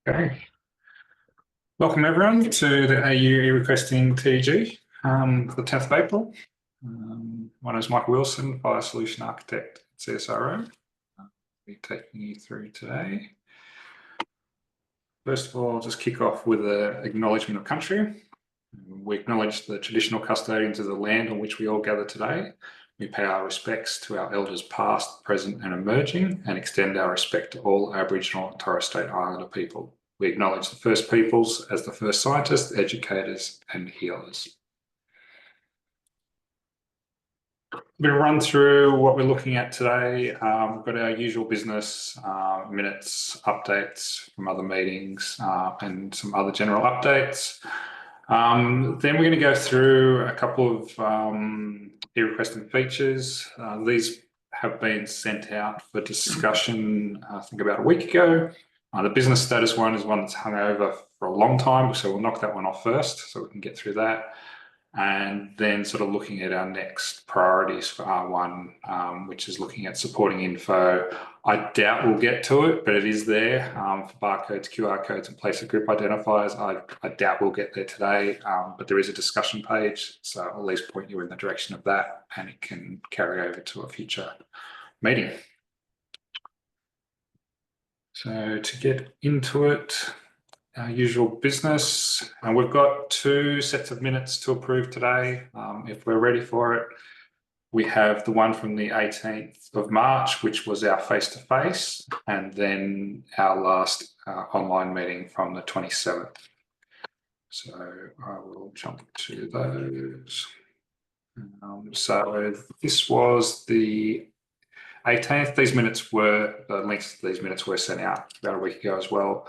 Okay. Welcome everyone to the AU eRequesting TDG for the 10th of April. My name is Michael Wilson, Fire Solution Architect at CSRO. I'll be taking you through today. First of all, I'll just kick off with an acknowledgement of country. We acknowledge the traditional custodians of the land on which we all gather today. We pay our respects to our elders past, present and emerging, and extend our respect to all Aboriginal and Torres Strait Islander people. We acknowledge the First Peoples as the first scientists, educators and healers. I'm going to run through what we're looking at today. We've got our usual business, minutes, updates from other meetings and some other general updates. Then we're going to go through a couple of eRequesting features. These have been sent out for discussion, I think about a week ago. The business status one is one that's hung over for a long time, so we'll knock that one off first so we can get through that. And then sort of looking at our next priorities for R1, which is looking at supporting info. I doubt we'll get to it, but it is there for barcodes, QR codes and place of group identifiers. I doubt we'll get there today, but there is a discussion page, so I'll at least point you in the direction of that and it can carry over to a future meeting. So to get into it, our usual business, and we've got two sets of minutes to approve today. If we're ready for it, we have the one from the 18th of March, which was our face-to-face, and then our last online meeting from the 27th. So I will jump to those. So this was the 18th. These minutes were, the links to these minutes were sent out about a week ago as well.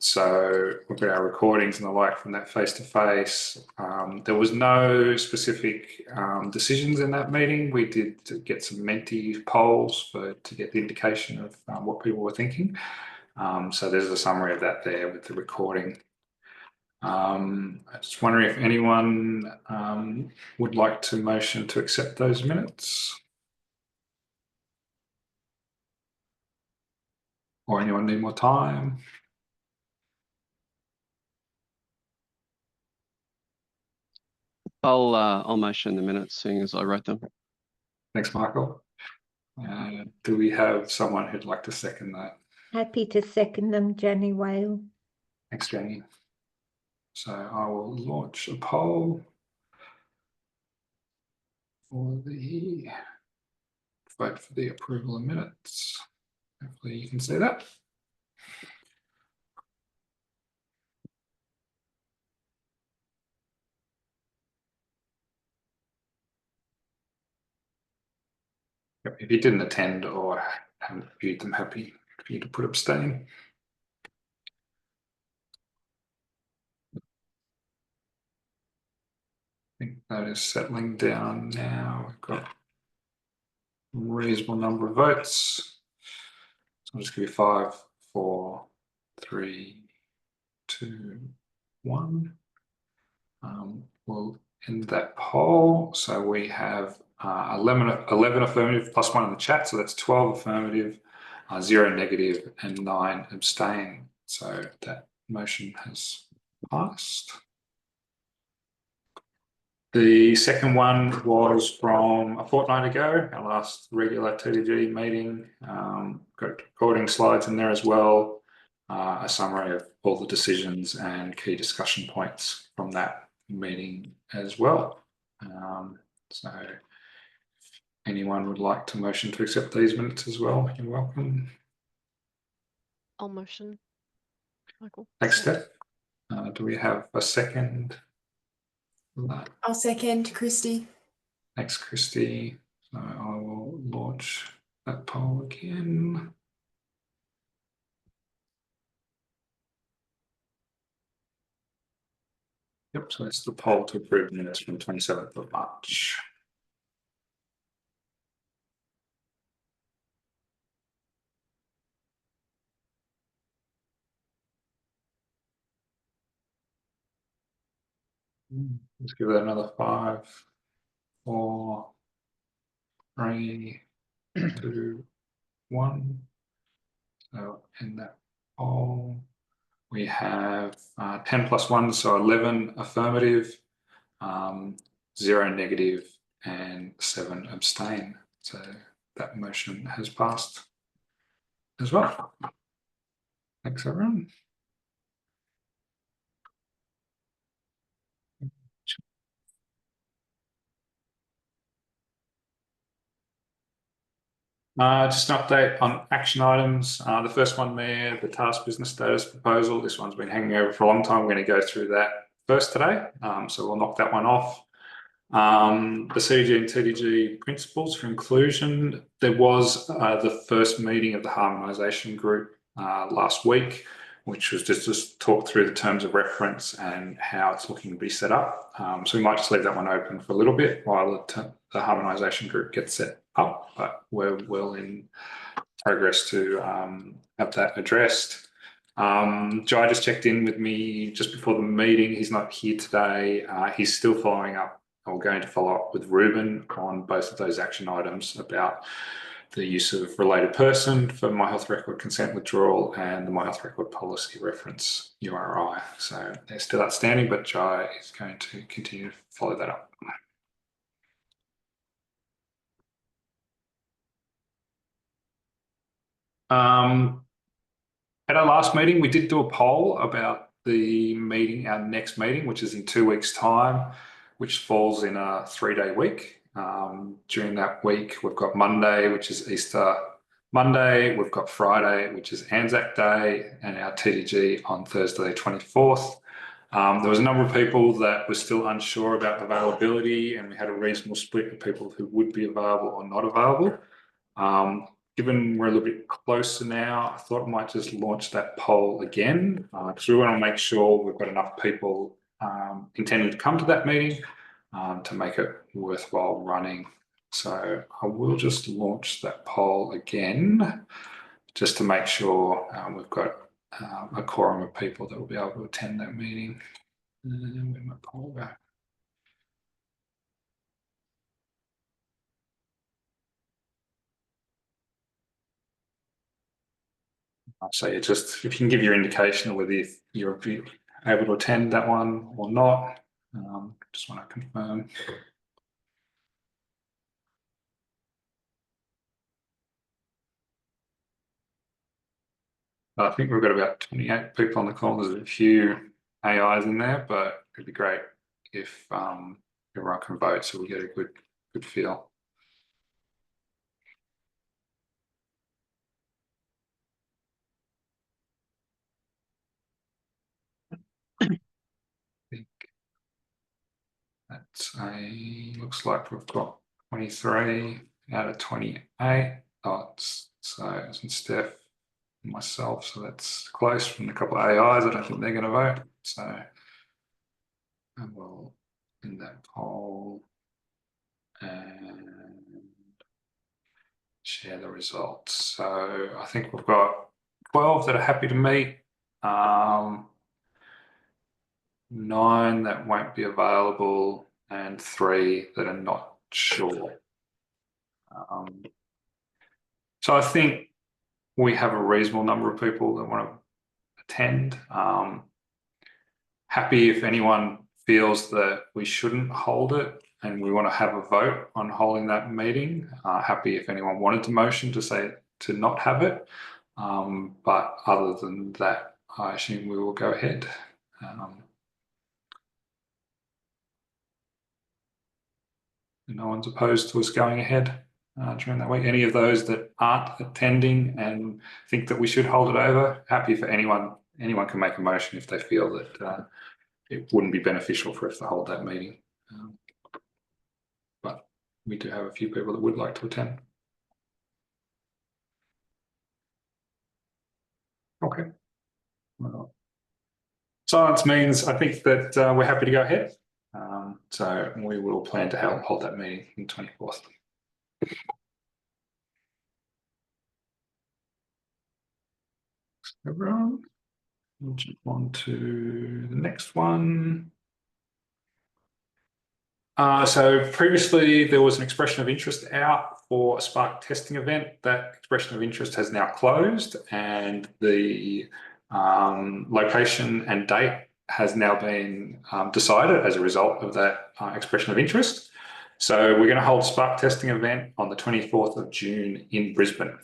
So we've got our recordings and the like from that face-to-face. There was no specific decisions in that meeting. We did get some Menti polls to get the indication of what people were thinking. So there's a summary of that there with the recording. I'm just wondering if anyone would like to motion to accept those minutes. Or anyone need more time? I'll motion the minutes, seeing as I wrote them. Thanks, Michael. Do we have someone who'd like to second that? Happy to second them, Jenny Whale. Thanks, Jenny. So I will launch a poll for the vote for the approval of minutes. Hopefully you can see that. If you didn't attend or haven't viewed them, happy for you to put abstain. I think that is settling down now. We've got a reasonable number of votes. So I'll just give you 5, 4, 3, 2, 1. We'll end that poll. So we have 11 affirmative plus 1 in the chat. So that's 12 affirmative, 0 negative and 9 abstain. So that motion has passed. The second one was from a fortnight ago, our last regular TDG meeting. Got recording slides in there as well, a summary of all the decisions and key discussion points from that meeting as well. So if anyone would like to motion to accept these minutes as well, you're welcome. I'll motion, Michael. Thanks, Steph. Do we have a second? I'll second, Christy. Thanks, Christy. So I will launch that poll again. Yep, so it's the poll to approve minutes from 27th of March. Let's give that another 5, 4, 3, 2, 1. So end that poll. We have 10 plus 1, so 11 affirmative, 0 negative, and 7 abstain. So that motion has passed as well. Thanks, everyone. Just an update on action items. The first one there, the task business status proposal. This one's been hanging over for a long time. We're going to go through that first today. So we'll knock that one off. The CDG and TDG principles for inclusion. There was the first meeting of the harmonisation group last week, which was just talk through the terms of reference and how it's looking to be set up. So we might just leave that one open for a little bit while the harmonisation group gets set up, but we're well in progress to have that addressed. Jai just checked in with me just before the meeting. He's not here today. He's still following up, or going to follow up with Ruben on both of those action items about the use of related person for My Health Record consent withdrawal and the My Health Record policy reference URI. So they're still outstanding, but Jai is going to continue to follow that up. At our last meeting, we did do a poll about the meeting, our next meeting, which is in 2 weeks' time, which falls in a 3-day week. During that week, we've got Monday, which is Easter Monday. We've got Friday, which is Anzac Day, and our TDG on Thursday, 24th. There was a number of people that were still unsure about availability, and we had a reasonable split of people who would be available or not available. Given we're a little bit closer now, I thought I might just launch that poll again because we want to make sure we've got enough people intending to come to that meeting to make it worthwhile running. So I will just launch that poll again just to make sure we've got a quorum of people that will be able to attend that meeting. And where'd my poll go? So you just, if you can give your indication of whether you're able to attend that one or not, just want to confirm. I think we've got about 28 people on the call. There's a few AIs in there, but it'd be great if everyone can vote so we get a good feel. Looks like we've got 23 out of 28 votes. So it's Steph and myself, so that's close from a couple of AIs. I don't think they're going to vote. So I will end that poll and share the results. So I think we've got 12 that are happy to meet. 9 that won't be available and 3 that are not sure. So I think we have a reasonable number of people that want to attend. Happy if anyone feels that we shouldn't hold it and we want to have a vote on holding that meeting. Happy if anyone wanted to motion to say to not have it. But other than that, I assume we will go ahead. No one's opposed to us going ahead during that week. Any of those that aren't attending and think that we should hold it over, happy for anyone can make a motion if they feel that it wouldn't be beneficial for us to hold that meeting. But we do have a few people that would like to attend. Okay. Well, silence means I think that we're happy to go ahead. So we will plan to hold that meeting on the 24th. Everyone, we'll jump on to the next one. So previously there was an expression of interest out for a Spark testing event. That expression of interest has now closed, and the Location and date has now been decided as a result of that expression of interest. So we're going to hold a Spark testing event on the 24th of June in Brisbane.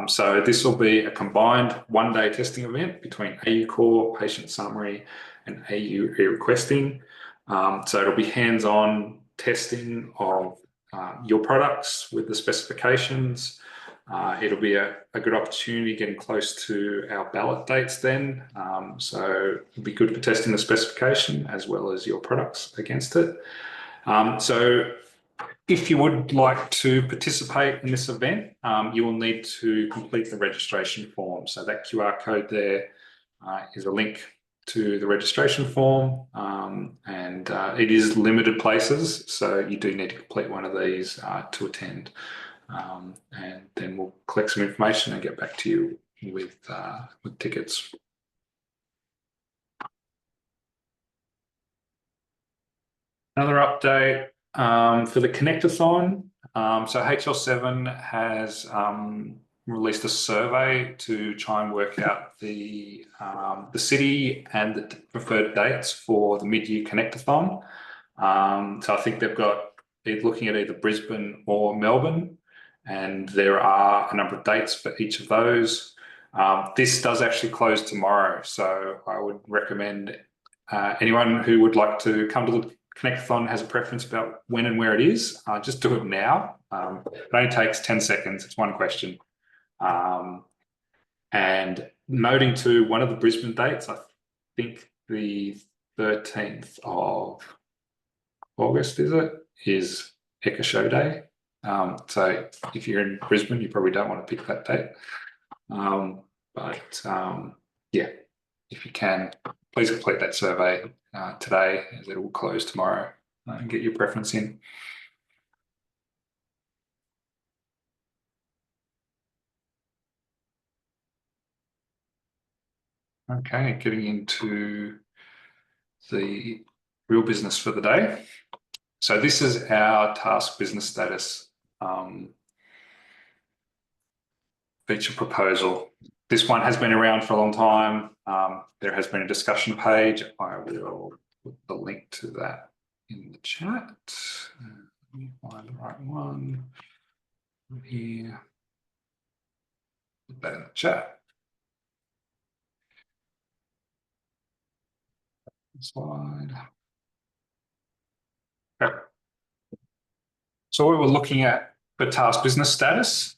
So this will be a combined one-day testing event between AU Core, Patient Summary, and AU eRequesting. So it'll be hands-on testing of your products with the specifications. It'll be a good opportunity getting close to our ballot dates then. So it'll be good for testing the specification as well as your products against it. So if you would like to participate in this event, you will need to complete the registration form. So that QR code there is a link to the registration form, and it is limited places, so you do need to complete one of these to attend. And then we'll collect some information and get back to you with tickets. Another update for the Connectathon. So HL7 has released a survey to try and work out the city and the preferred dates for the mid-year Connectathon. So I think they've got looking at either Brisbane or Melbourne, and there are a number of dates for each of those. This does actually close tomorrow, so I would recommend anyone who would like to come to the Connectathon has a preference about when and where it is, just do it now. It only takes 10 seconds, it's one question. And noting too, one of the Brisbane dates, I think the 13th of August, is Eka Show Day. So if you're in Brisbane, you probably don't want to pick that date. Yeah, if you can, please complete that survey today, as it will close tomorrow, and get your preference in. Okay, getting into the real business for the day. So this is our task business status feature proposal. This one has been around for a long time. There has been a discussion page. I will put the link to that in the chat. Let me find the right one here. Put that in the chat. Slide. Okay. So what we're looking at for task business status.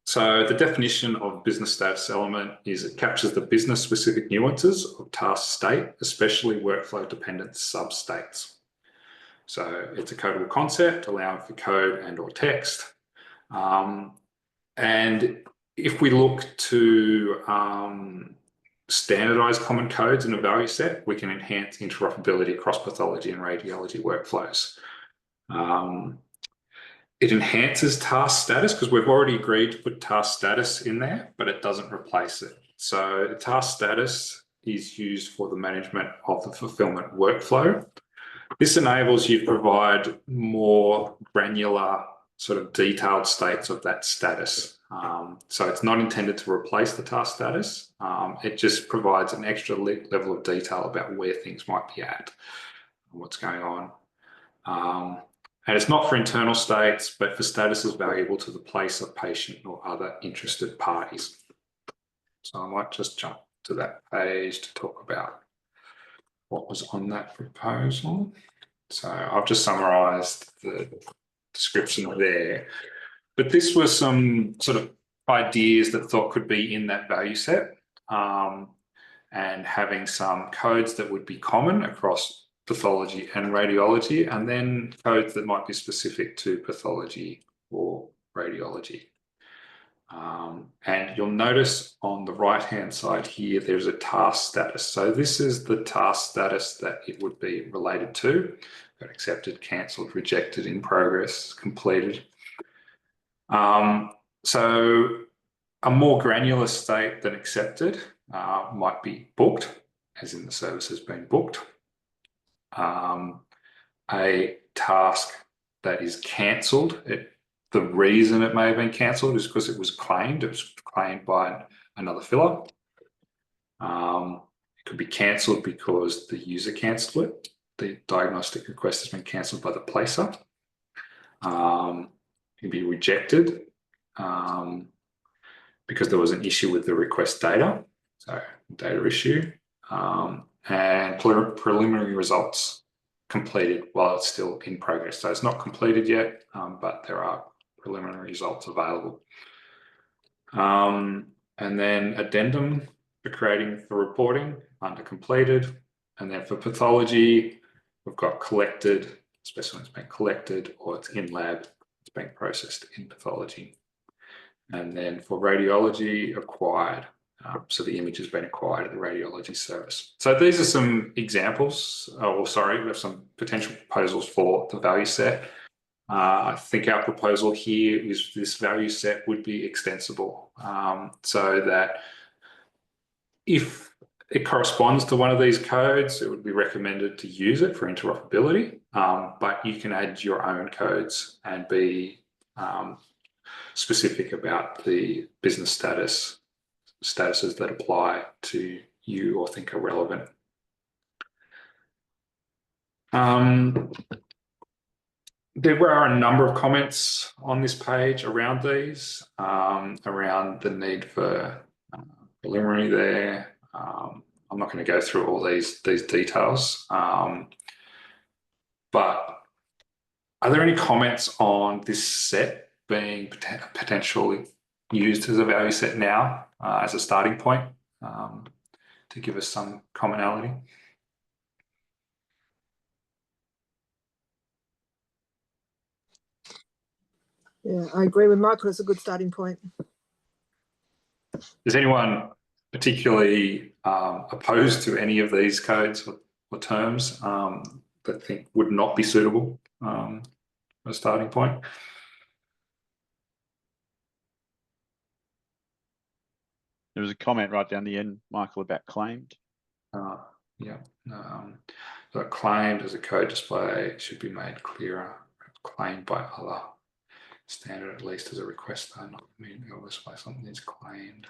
So the definition of business status element is it captures the business specific nuances of task state, especially workflow dependent substates. So it's a codable concept allowing for code and or text. And if we look to standardize common codes in a value set, we can enhance interoperability across pathology and radiology workflows. It enhances task status because we've already agreed to put task status in there, but it doesn't replace it. So the task status is used for the management of the fulfillment workflow. This enables you to provide more granular sort of detailed states of that status. So it's not intended to replace the task status. It just provides an extra level of detail about where things might be at and what's going on. And it's not for internal states, but for statuses valuable to the place of patient or other interested parties. So I might just jump to that page to talk about what was on that proposal. So I've just summarized the description there. But this was some sort of ideas that thought could be in that value set, and having some codes that would be common across pathology and radiology, and then codes that might be specific to pathology or radiology. And you'll notice on the right-hand side here, there's a task status. So this is the task status that it would be related to. Got accepted, cancelled, rejected, in progress, completed. So a more granular state than accepted might be booked, as in the service has been booked. A task that is cancelled, the reason it may have been cancelled is because it was claimed by another filler. It could be cancelled because the user cancelled it. The diagnostic request has been cancelled by the placer. It can be rejected because there was an issue with the request data, so data issue, and preliminary results completed while it's still in progress. So it's not completed yet, but there are preliminary results available. And then addendum for creating the reporting under completed. And then for pathology, we've got collected, specimen's been collected, or it's in lab, it's being processed in pathology. And then for radiology, acquired. So the image has been acquired at the radiology service. So these are some examples, we have some potential proposals for the value set. I think our proposal here is this value set would be extensible, so that if it corresponds to one of these codes, it would be recommended to use it for interoperability, but you can add your own codes and be specific about the business statuses that apply to you or think are relevant. There were a number of comments on this page around these, around the need for preliminary there. I'm not going to go through all these details, but are there any comments on this set being potentially used as a value set now as a starting point to give us some commonality? Yeah, I agree with Michael. It's a good starting point. Is anyone particularly opposed to any of these codes or terms that think would not be suitable for a starting point? There was a comment right down the end, Michael, about claimed. Yeah. So claimed as a code display should be made clearer. Claimed by other standard, at least as a request, though, not mean always by something is claimed.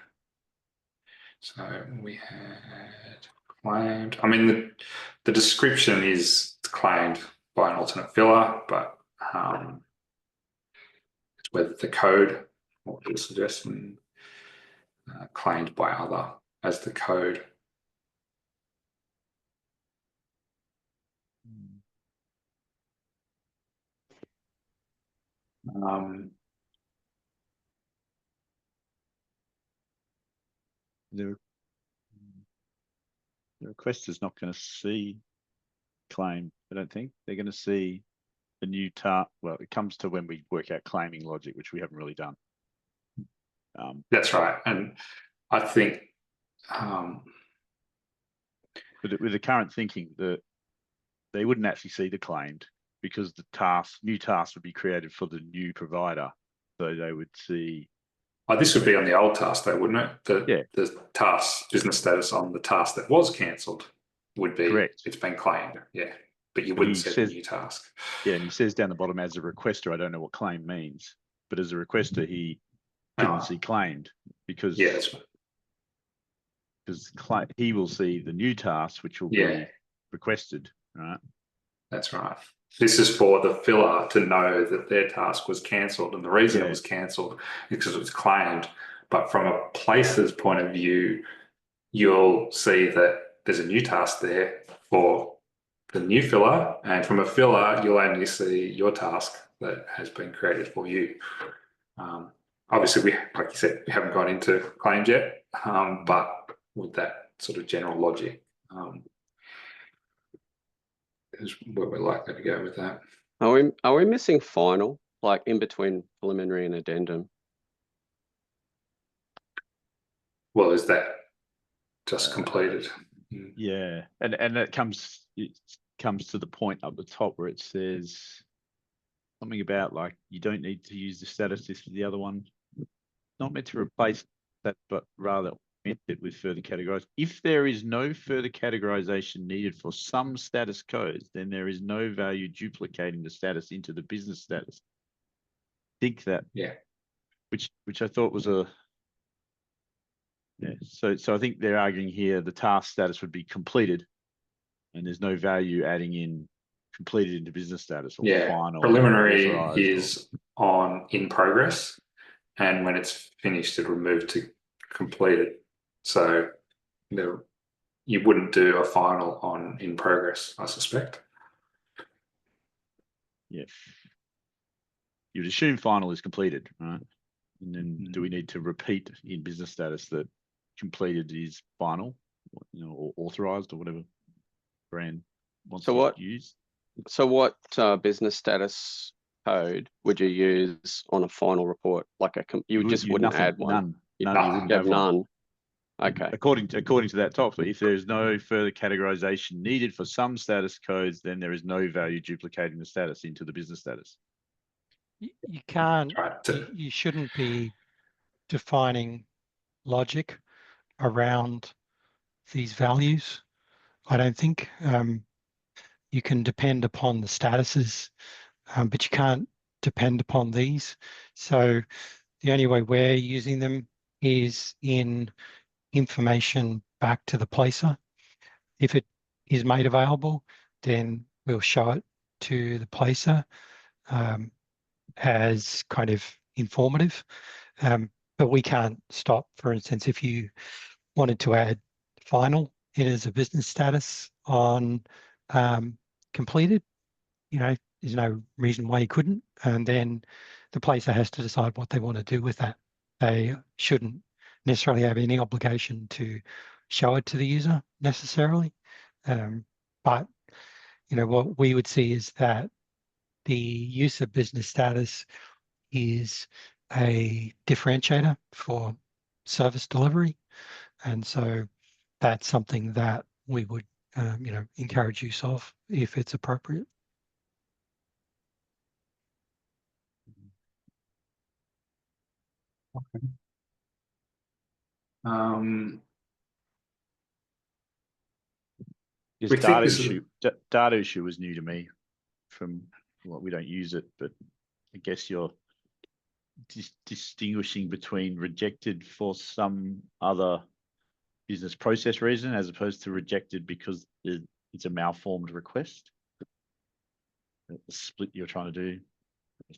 So we had claimed. I mean, the description is claimed by an alternate filler, but it's whether the code, what you're suggesting, claimed by other as the code. The requester is not going to see claim, I don't think. They're going to see the new task. Well, it comes to when we work out claiming logic, which we haven't really done. That's right. And I think with the current thinking, that they wouldn't actually see the claimed because the new task would be created for the new provider. So they would see. Oh, this would be on the old task though, wouldn't it? The task business status on the task that was cancelled would be correct. It's been claimed, yeah. But you wouldn't see the new task. Yeah, and he says down the bottom, as a requester, I don't know what claim means. But as a requester, he didn't see claimed because he will see the new task, which will be requested, right? That's right. This is for the filler to know that their task was cancelled, and the reason it was cancelled is because it was claimed. But from a placer's point of view, you'll see that there's a new task there for the new filler, and from a filler, you'll only see your task that has been created for you. Obviously, like you said, we haven't got into claims yet, but with that sort of general logic, is where we're likely to go with that. Are we missing final, like in between preliminary and addendum? Well, is that just completed? Yeah, and it comes to the point up the top where it says something about like you don't need to use the status. This is the other one, not meant to replace that, but rather augment it with further categorization. If there is no further categorization needed for some status codes, then there is no value duplicating the status into the business status. I think that, which I thought was a So I think they're arguing here the task status would be completed, and there's no value adding in completed into business status or Yeah, final. preliminary authorized is on in progress, and when it's finished, it'll move to completed. So you wouldn't do a final on in progress, I suspect. Yeah. You'd assume final is completed, right? And then do we need to repeat in business status that completed is final, or authorized, or whatever brand wants So to what- use? So what business status code would you use on a final report? Like you just wouldn't nothing, add one. None. You None. You wouldn't have have one. none. Okay. According to that top, if there is no further categorization needed for some status codes, then there is no value duplicating the status into the business status. You can't, Right. you shouldn't be defining logic around these values. I don't think you can depend upon the statuses, but you can't depend upon these. So the only way we're using them is in information back to the placer. If it is made available, then we'll show it to the placer as kind of informative. But we can't stop, for instance, if you wanted to add final in as a business status on completed, there's no reason why you couldn't. And then the placer has to decide what they want to do with that. They shouldn't necessarily have any obligation to show it to the user necessarily. But what we would see is that the use of business status is a differentiator for service delivery. And so that's something that we would encourage use of if it's appropriate. Okay. This We think data this is- issue, data issue was new to me. From we don't use it, but I guess you're distinguishing between rejected for some other business process reason as opposed to rejected because it's a malformed request. The split you're trying to do.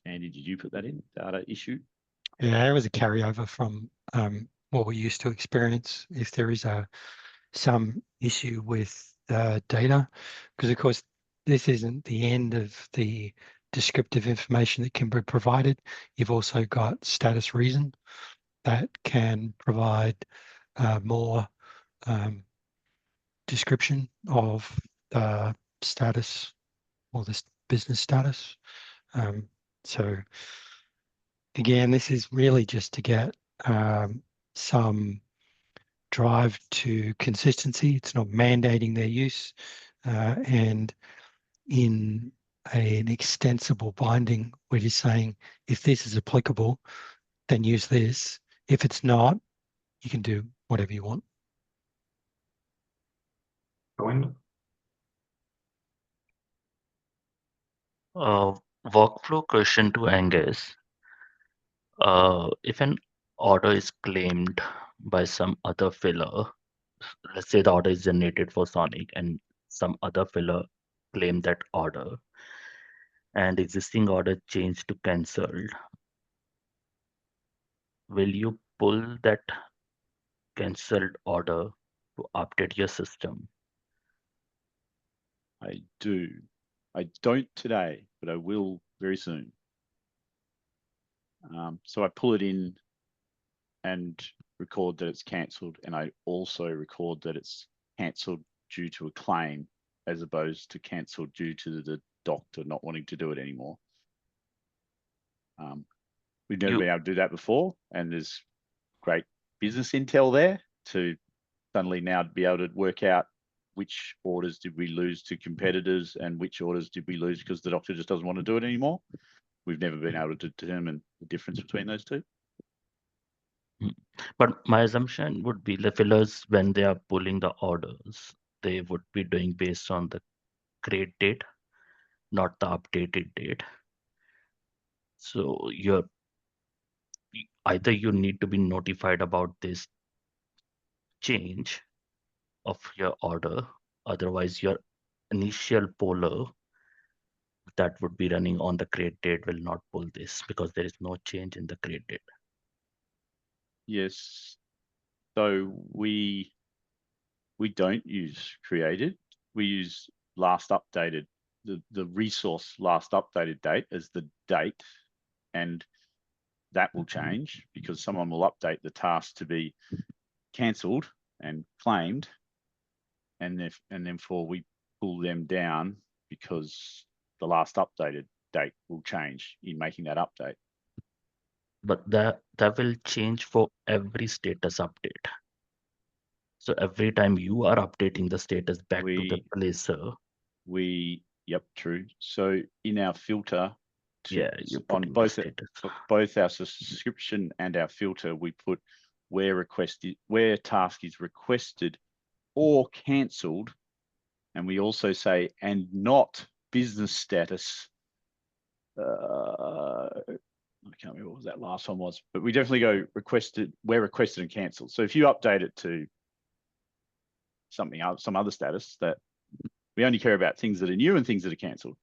Andy, did you put that in? Data issue? Yeah, it was a carryover from what we used to experience if there is some issue with data, because of course this isn't the end of the descriptive information that can be provided. You've also got status reason that can provide more description of the status or this business status. So again, this is really just to get some drive to consistency. It's not mandating their use, and in an extensible binding, we're just saying if this is applicable, then use this. If it's not, you can do whatever you want. Workflow question to Angus. If an order is claimed by some other filler, let's say the order is generated for Sonic and some other filler claim that order and existing order changed to cancelled, will you pull that cancelled order to update your system? I do. I don't today, but I will very soon. So I pull it in and record that it's cancelled, and I also record that it's cancelled due to a claim as opposed to cancelled due to the doctor not wanting to do it anymore. We've never been able to do that before, and there's great business intel there to suddenly now be able to work out which orders did we lose to competitors and which orders did we lose because the doctor just doesn't want to do it anymore. We've never been able to determine the difference between those two. But my assumption would be the fillers, when they are pulling the orders, they would be doing based on the create date, not the updated date. So either you need to be notified about this change of your order. Otherwise, your initial poller that would be running on the create date will not pull this because there is no change in the create date. Yes. So we don't use created. We use last updated, the resource last updated date as the date, and that will change because someone will update the task to be cancelled and claimed, and then we pull them down because the last updated date will change in making that update. But that will change for every status update. So every time you are updating the status back to the placer, Yep, true. So in our filter, yeah, you're on putting the both status. both our subscription and our filter, we put where task is requested or cancelled, and we also say and not business status. I can't remember what that last one was, but we definitely go where requested and cancelled. So if you update it to something else, some other status, that we only care about things that are new and things that are cancelled.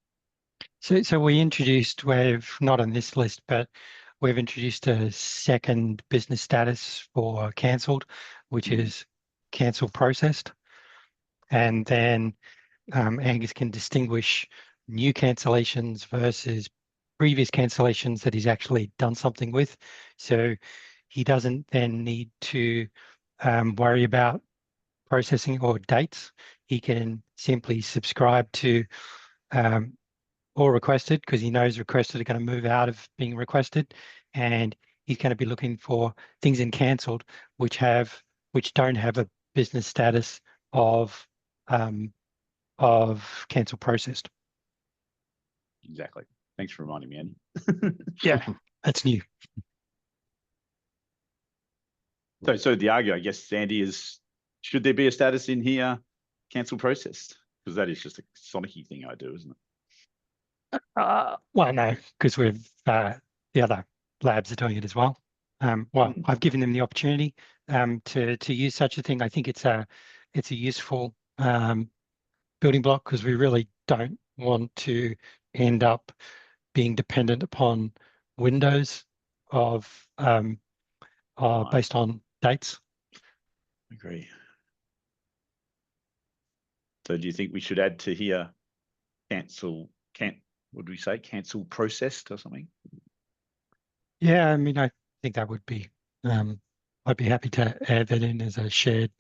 So we introduced, we've not on this list, but we've introduced a second business status for cancelled, which is cancel processed. And then Angus can distinguish new cancellations versus previous cancellations that he's actually done something with. So he doesn't then need to worry about processing or dates. He can simply subscribe to or requested because he knows requested are going to move out of being requested, and he's going to be looking for things in cancelled which don't have a business status of cancel processed. Exactly. Thanks for reminding me, Andy. Yeah, that's new. So the argument, I guess, Sandy, is should there be a status in here, cancel processed? Because that is just a Sonic-y thing I do, isn't it? Well, no, because we've the other labs are doing it as well. I've given them the opportunity to use such a thing. I think it's a useful building block because we really don't want to end up being dependent upon windows of based on dates. Agree. So do you think we should add to here what do we say? Cancel processed or something? Yeah, I mean, I think that would be, I'd be happy to add that in as a shared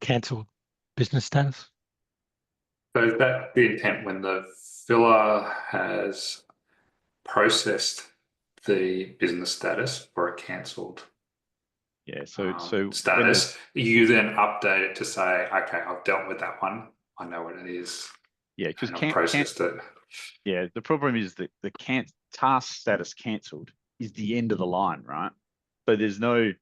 cancelled business status. So is that the intent when the filler has processed the business status or a cancelled Yeah, so status, you then update it to say, okay, I've dealt with that one. I know what it is. Yeah, because I've processed it. Yeah, the problem is that the task status cancelled is the end of the line, right? So there's no,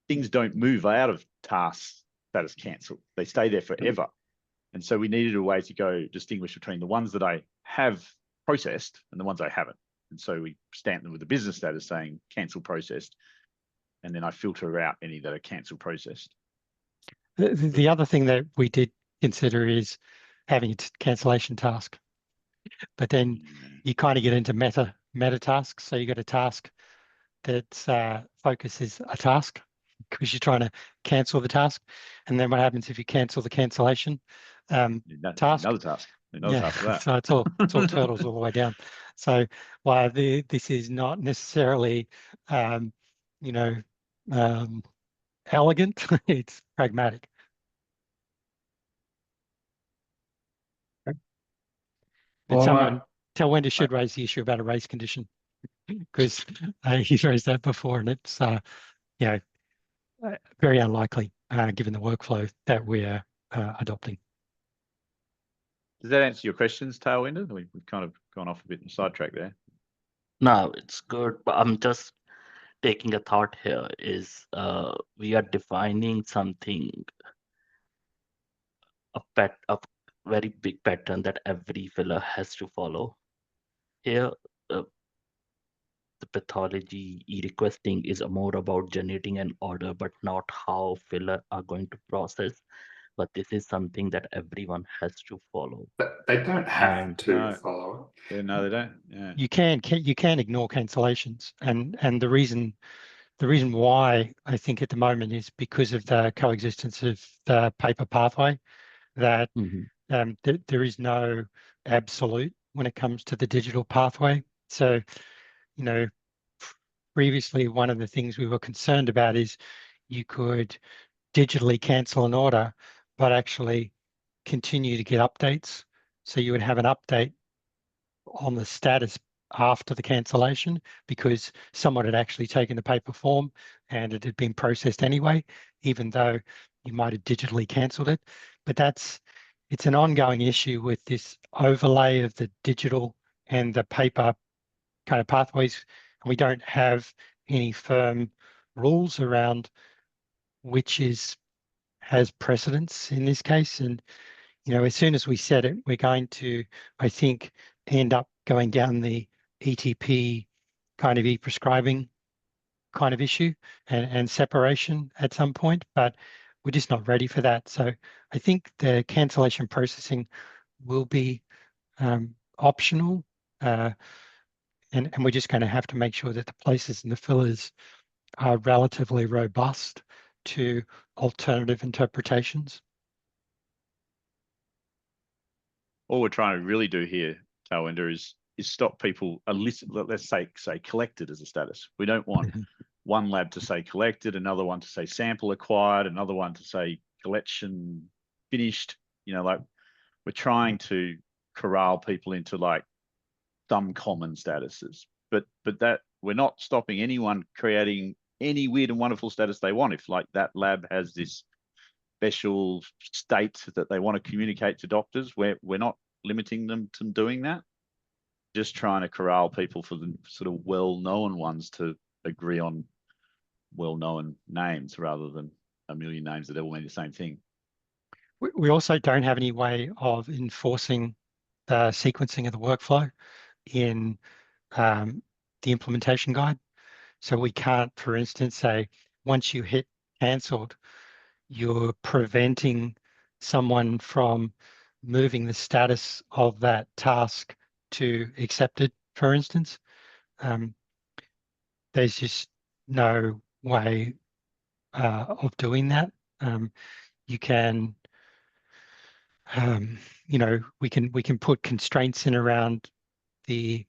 things don't move out of task status cancelled. They stay there forever. And so we needed a way to go distinguish between the ones that I have processed and the ones I haven't. And so we stamp them with the business status saying cancel processed. And then I filter out any that are cancel processed. The other thing that we did consider is having a cancellation task, but then you kind of get into meta tasks. So you got a task that focuses a task because you're trying to cancel the task, and then what happens if you cancel the cancellation task? Another task. Another task for that. So it's all turtles all the way down. So while this is not necessarily elegant, it's pragmatic. And someone tell Wendy should raise the issue about a race condition because he's raised that before, and it's very unlikely given the workflow that we're adopting. Does that answer your questions, Tailwinder? We've kind of gone off a bit in the sidetrack there. No, it's good, but I'm just taking a thought here is we are defining something, a very big pattern that every filler has to follow. Here, the pathology eRequesting is more about generating an order, but not how filler are going to process. But this is something that everyone has to follow. But they don't have And- to No. follow Yeah, no, they don't. Yeah. You can ignore cancellations, and the reason why I think at the moment is because of the coexistence of the paper pathway, that Mhm. there is no absolute when it comes to the digital pathway. So, you know, previously one of the things we were concerned about is you could digitally cancel an order, but actually continue to get updates. So you would have an update on the status after the cancellation because someone had actually taken the paper form and it had been processed anyway, even though you might have digitally cancelled it. But it's an ongoing issue with this overlay of the digital and the paper kind of pathways. And we don't have any firm rules around which has precedence in this case. And as soon as we set it, we're going to, I think, end up going down the ETP kind of e-prescribing kind of issue and separation at some point, but we're just not ready for that. So I think the cancellation processing will be optional, and we're just going to have to make sure that the places and the fillers are relatively robust to alternative interpretations. All we're trying to really do here, Talwinder, is stop people let's say collected as a status. We don't want one lab to say collected, another one to say sample acquired, another one to say collection finished. Like we're trying to corral people into like some common statuses, but that we're not stopping anyone creating any weird and wonderful status they want. If like that lab has this special state that they want to communicate to doctors, we're not limiting them to doing that. Just trying to corral people for the sort of well-known ones to agree on well-known names rather than a million names that all mean the same thing. We also don't have any way of enforcing the sequencing of the workflow in the implementation guide. So we can't, for instance, say once you hit cancelled, you're preventing someone from moving the status of that task to accepted, for instance. There's just no way of doing that. You can, we can put constraints in around the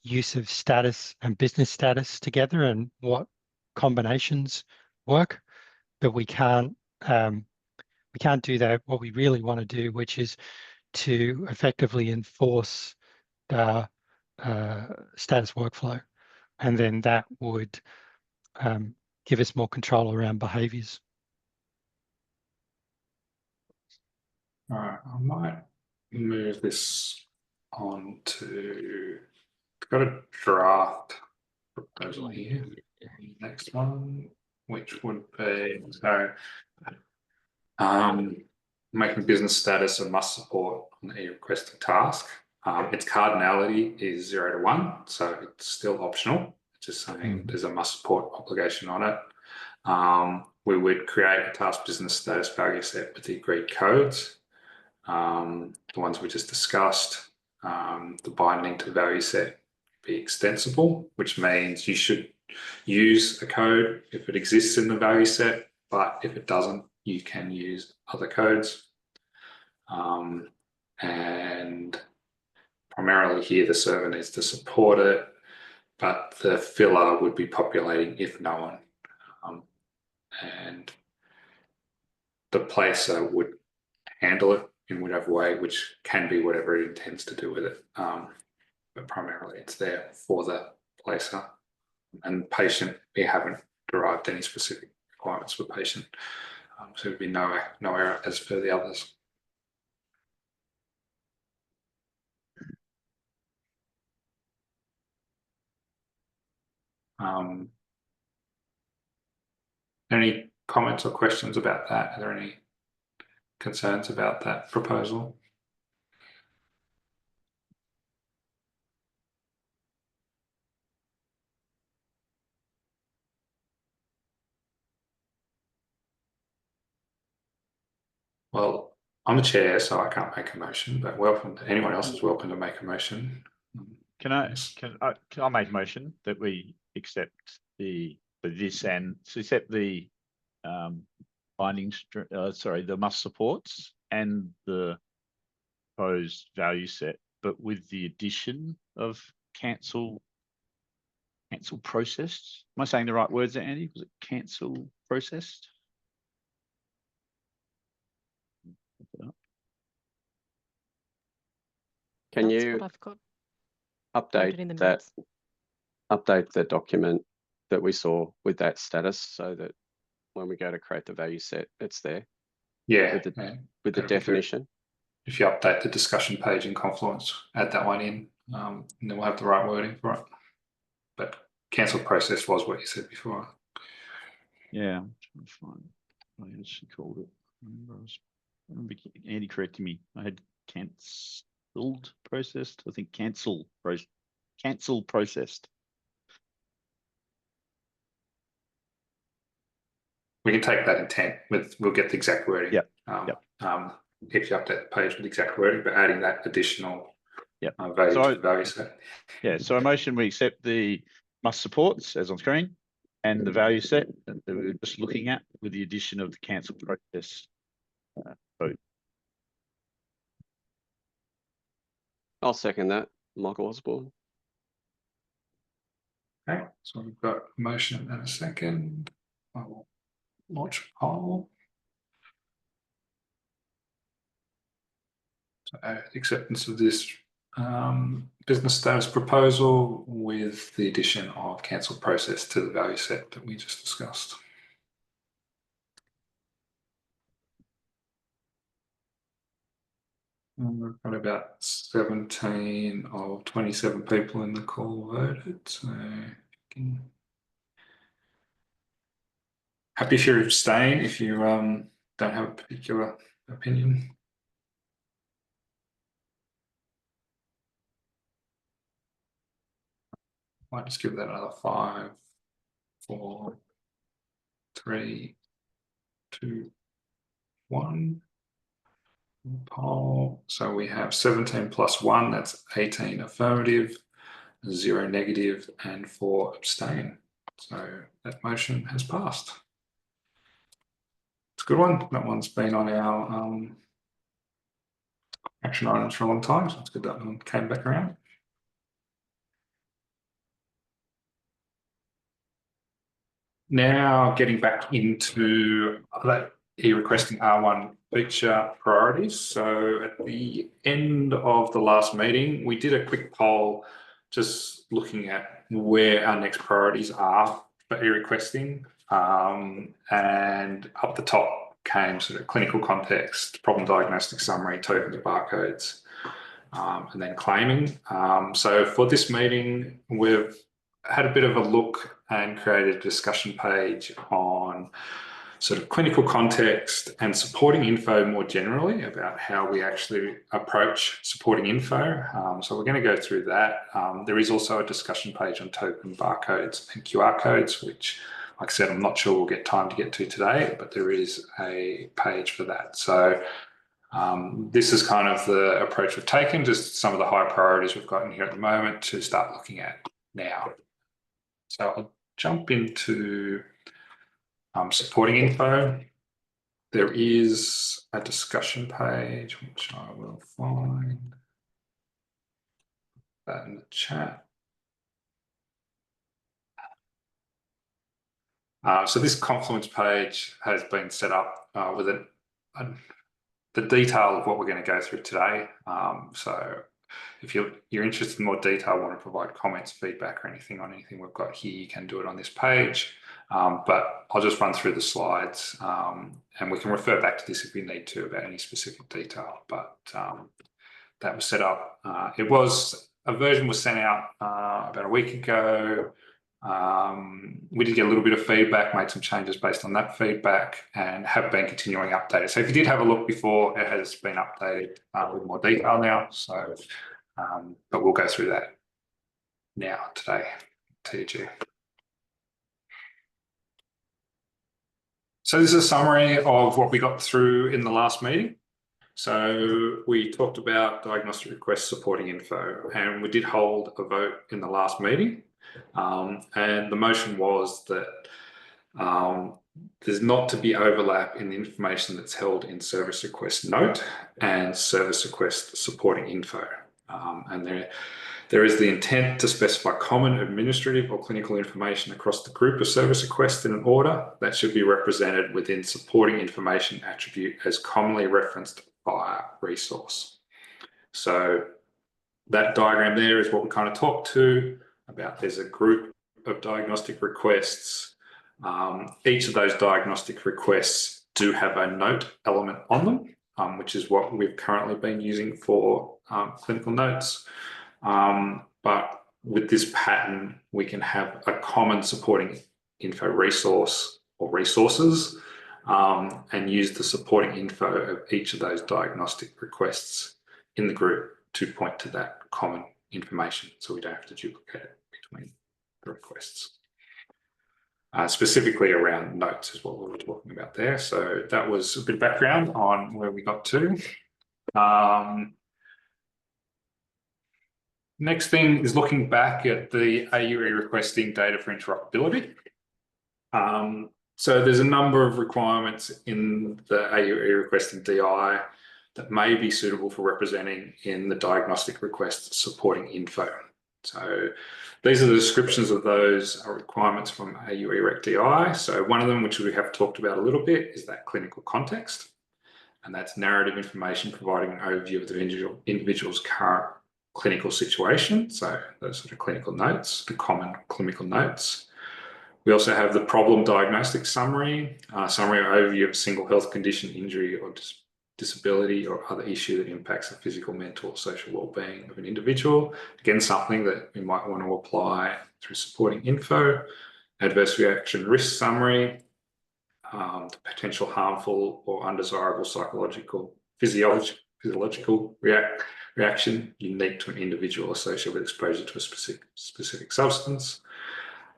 use of status and business status together and what combinations work, but we can't do that. What we really want to do, which is to effectively enforce the status workflow, and then that would give us more control around behaviors. All right, I might move this on to, got a draft proposal here. Next one, which would be, so making business status a must support on the eRequesting task. Its cardinality is 0 to 1, so it's still optional. It's just saying there's a must support obligation on it. We would create a task business status value set with the agreed codes, the ones we just discussed. The binding to value set be extensible, which means you should use a code if it exists in the value set, but if it doesn't, you can use other codes. And primarily here, the server needs to support it, but the filler would be populating if known. And the placer would handle it in whatever way, which can be whatever it intends to do with it. But primarily it's there for the placer. And patient, we haven't derived any specific requirements for patient. So there'd be no error as per the others. Any comments or questions about that? Are there any concerns about that proposal? Well, I'm the chair, so I can't make a motion, but welcome. Anyone else is welcome to make a motion. Can I make a motion that we accept this and accept the the must supports and the proposed value set, but with the addition of cancel processed. Am I saying the right words there, Andy? Was it cancel processed? Can That's you what I've got noted in the update that? minutes. Update the document that we saw with that status so that when we go to create the value set, it's there Yeah, with the yeah. with the That'd be good. definition. If you update the discussion page in Confluence, add that one in, and then we'll have the right wording for it. But cancel process was what you said before. Yeah, I'm trying to find what I actually called it. I remember Andy correcting me. I had cancelled processed. I think cancel processed. We can take that intent with, we'll get the exact wording. Yep. If you update the page with exact wording, but adding that additional value So to the value set. Yeah, so a motion we accept the must supports as on screen and the value set that we were just looking at with the addition of the cancel process vote. I'll second that, Michael Osborne. Okay, so we've got a motion and a second. I will launch a poll. So acceptance of this business status proposal with the addition of cancel process to the value set that we just discussed. And we've got about 17 of 27 people in the call voted. So happy if you abstain if you don't have a particular opinion. Might just give that another 5, 4, 3, 2, 1. Poll. So we have 17 plus 1, that's 18 affirmative, 0 negative, and 4 abstain. So that motion has passed. It's a good one. That one's been on our action items for a long time, so it's good that one came back around. Now getting back into that eRequesting R1 feature priorities. So at the end of the last meeting, we did a quick poll just looking at where our next priorities are for eRequesting. And up the top came sort of clinical context, problem diagnostic summary, tokens, barcodes, and then claiming. So for this meeting, we've had a bit of a look and created a discussion page on sort of clinical context and supporting info more generally about how we actually approach supporting info. So we're going to go through that. There is also a discussion page on token barcodes and QR codes, which, like I said, I'm not sure we'll get time to get to today, but there is a page for that. So this is kind of the approach we've taken, just some of the high priorities we've got in here at the moment to start looking at now. So I'll jump into supporting info. There is a discussion page, which I will find that in the chat. So this Confluence page has been set up with the detail of what we're going to go through today. So if you're interested in more detail, want to provide comments, feedback, or anything on anything we've got here, you can do it on this page. But I'll just run through the slides and we can refer back to this if we need to about any specific detail. But that was set up. A version was sent out about a week ago. We did get a little bit of feedback, made some changes based on that feedback, and have been continuing updated. So if you did have a look before, it has been updated with more detail now. So, but we'll go through that now today, TDG. So this is a summary of what we got through in the last meeting. So we talked about diagnostic requests supporting info, and we did hold a vote in the last meeting. And the motion was that there's not to be overlap in the information that's held in service request note and service request supporting info. And there is the intent to specify common administrative or clinical information across the group of service requests in an order that should be represented within supporting information attribute as commonly referenced via resource. So that diagram there is what we kind of talked to about. There's a group of diagnostic requests. Each of those diagnostic requests do have a note element on them, which is what we've currently been using for clinical notes. But with this pattern, we can have a common supporting info resource or resources and use the supporting info of each of those diagnostic requests in the group to point to that common information, so we don't have to duplicate it between the requests. Specifically around notes is what we were talking about there. So that was a bit of background on where we got to. Next thing is looking back at the AU eRequesting data for interoperability. So there's a number of requirements in the AU eRequesting DI that may be suitable for representing in the diagnostic request supporting info. So these are the descriptions of those requirements from AU eRec DI. So one of them, which we have talked about a little bit, is that clinical context. And that's narrative information providing an overview of the individual's current clinical situation. So those sort of clinical notes, the common clinical notes. We also have the problem diagnostic summary, summary or overview of a single health condition, injury or disability or other issue that impacts the physical, mental or social well-being of an individual. Again, something that we might want to apply through supporting info. Adverse reaction risk summary, the potential harmful or undesirable psychological, physiological reaction unique to an individual associated with exposure to a specific substance.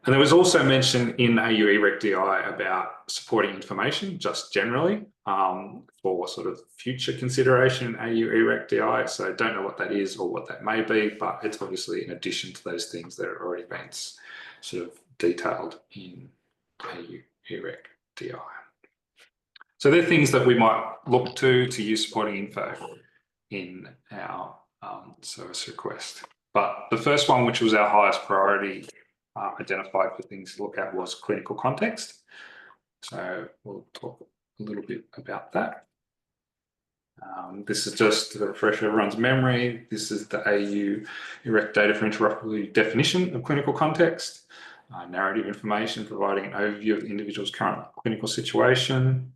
And there was also mention in AU eRec DI about supporting information just generally for sort of future consideration in AU eRec DI. So I don't know what that is or what that may be, but it's obviously in addition to those things that are already been sort of detailed in AU eRec DI. So they're things that we might look to use supporting info in our service request. But the first one, which was our highest priority, identified for things to look at, was clinical context. So we'll talk a little bit about that. This is just to refresh everyone's memory. This is the AU eRec data for interoperability definition of clinical context. Narrative information providing an overview of the individual's current clinical situation.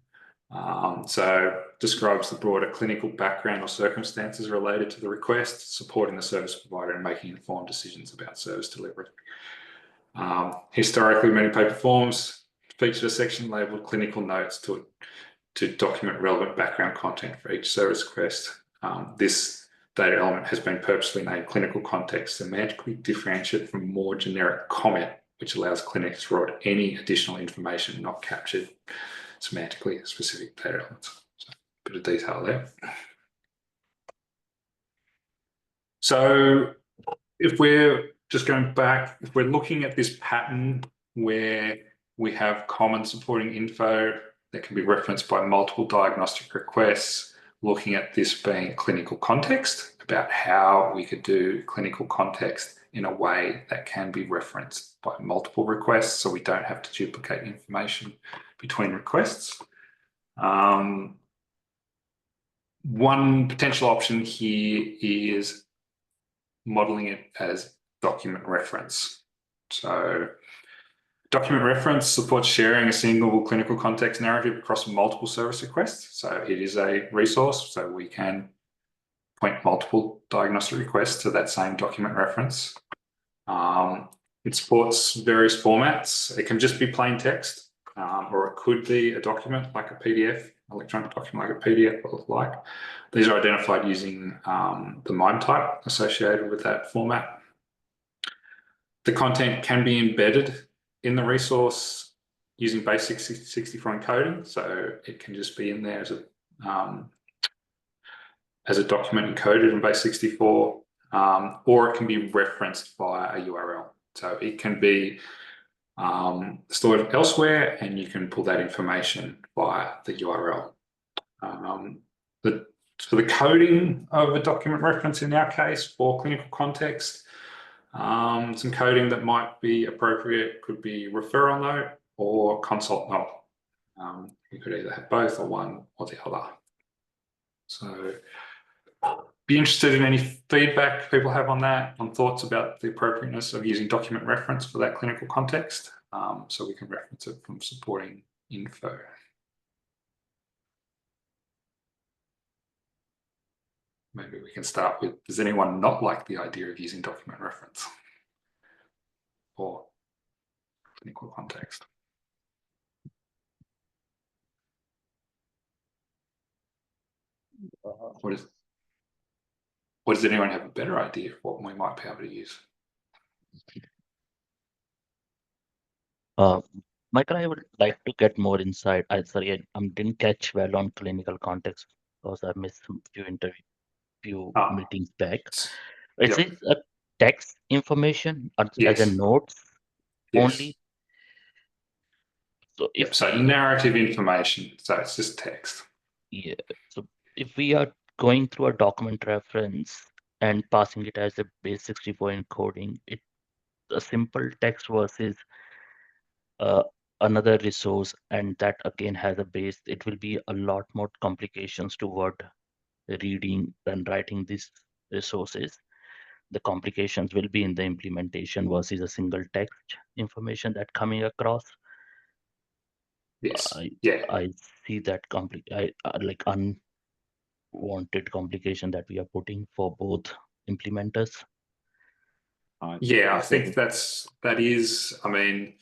So describes the broader clinical background or circumstances related to the request, supporting the service provider and making informed decisions about service delivery. Historically, many paper forms featured a section labeled clinical notes to document relevant background content for each service request. This data element has been purposely named clinical context, semantically differentiated from more generic comment, which allows clinics to write any additional information not captured semantically specific data elements. So a bit of detail there. So if we're just going back, if we're looking at this pattern where we have common supporting info that can be referenced by multiple diagnostic requests, looking at this being clinical context, about how we could do clinical context in a way that can be referenced by multiple requests so we don't have to duplicate information between requests. One potential option here is modeling it as document reference. So document reference supports sharing a single clinical context narrative across multiple service requests. So it is a resource, so we can point multiple diagnostic requests to that same document reference. It supports various formats. It can just be plain text, or it could be a document like a PDF, electronic document like a PDF will look like. These are identified using the MIME type associated with that format. The content can be embedded in the resource using basic 64 encoding, so it can just be in there as a document encoded in base 64, or it can be referenced via a URL. So it can be stored elsewhere, and you can pull that information via the URL. For the coding of a document reference in our case for clinical context, some coding that might be appropriate could be referral note or consult note. You could either have both or one or the other. So be interested in any feedback people have on that, on thoughts about the appropriateness of using document reference for that clinical context, so we can reference it from supporting info. Maybe we can start with, does anyone not like the idea of using document reference for clinical context? Or does anyone have a better idea of what we might be able to use? Michael, I would like to get more insight. I didn't catch well on clinical context because I missed a few meetings back. Is Yep. it a text information as Yes. a notes Yes. only? So if So narrative information, so it's just text. Yeah. So if we are going through a document reference and passing it as a base 64 encoding, a simple text versus another resource, and that again has a base, it will be a lot more complications toward reading and writing these resources. The complications will be in the implementation versus a single text information that coming across. Yes. I see that like unwanted complication that we are putting for both implementers. Yeah, I think that is, I mean,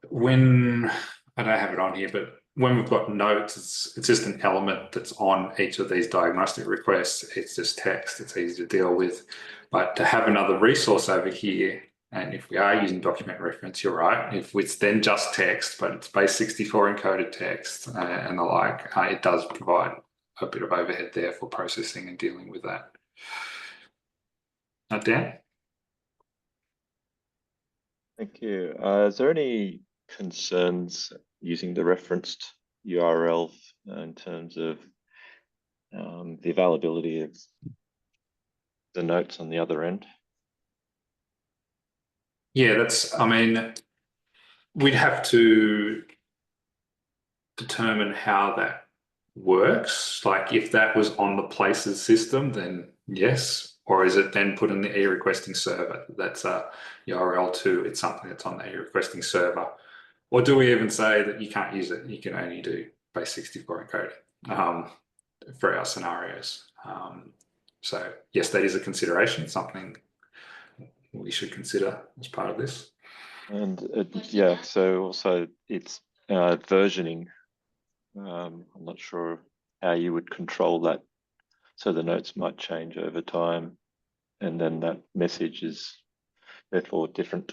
when, I don't have it on here, but when we've got notes, it's just an element that's on each of these diagnostic requests. It's just text, it's easy to deal with. But to have another resource over here, and if we are using document reference, you're right, if it's then just text, but it's base 64 encoded text and the like, it does provide a bit of overhead there for processing and dealing with that. Dan? Thank you. Is there any concerns using the referenced URL in terms of the availability of the notes on the other end? Yeah, I mean, we'd have to determine how that works. Like if that was on the places system, then yes. Or is it then put in the eRequesting server? That's a URL to, it's something that's on the eRequesting server. Or do we even say that you can't use it? You can only do base 64 encoding for our scenarios. So yes, that is a consideration, something we should consider as part of this. And yeah, so also it's versioning. I'm not sure how you would control that. So the notes might change over time, and then that message is therefore different.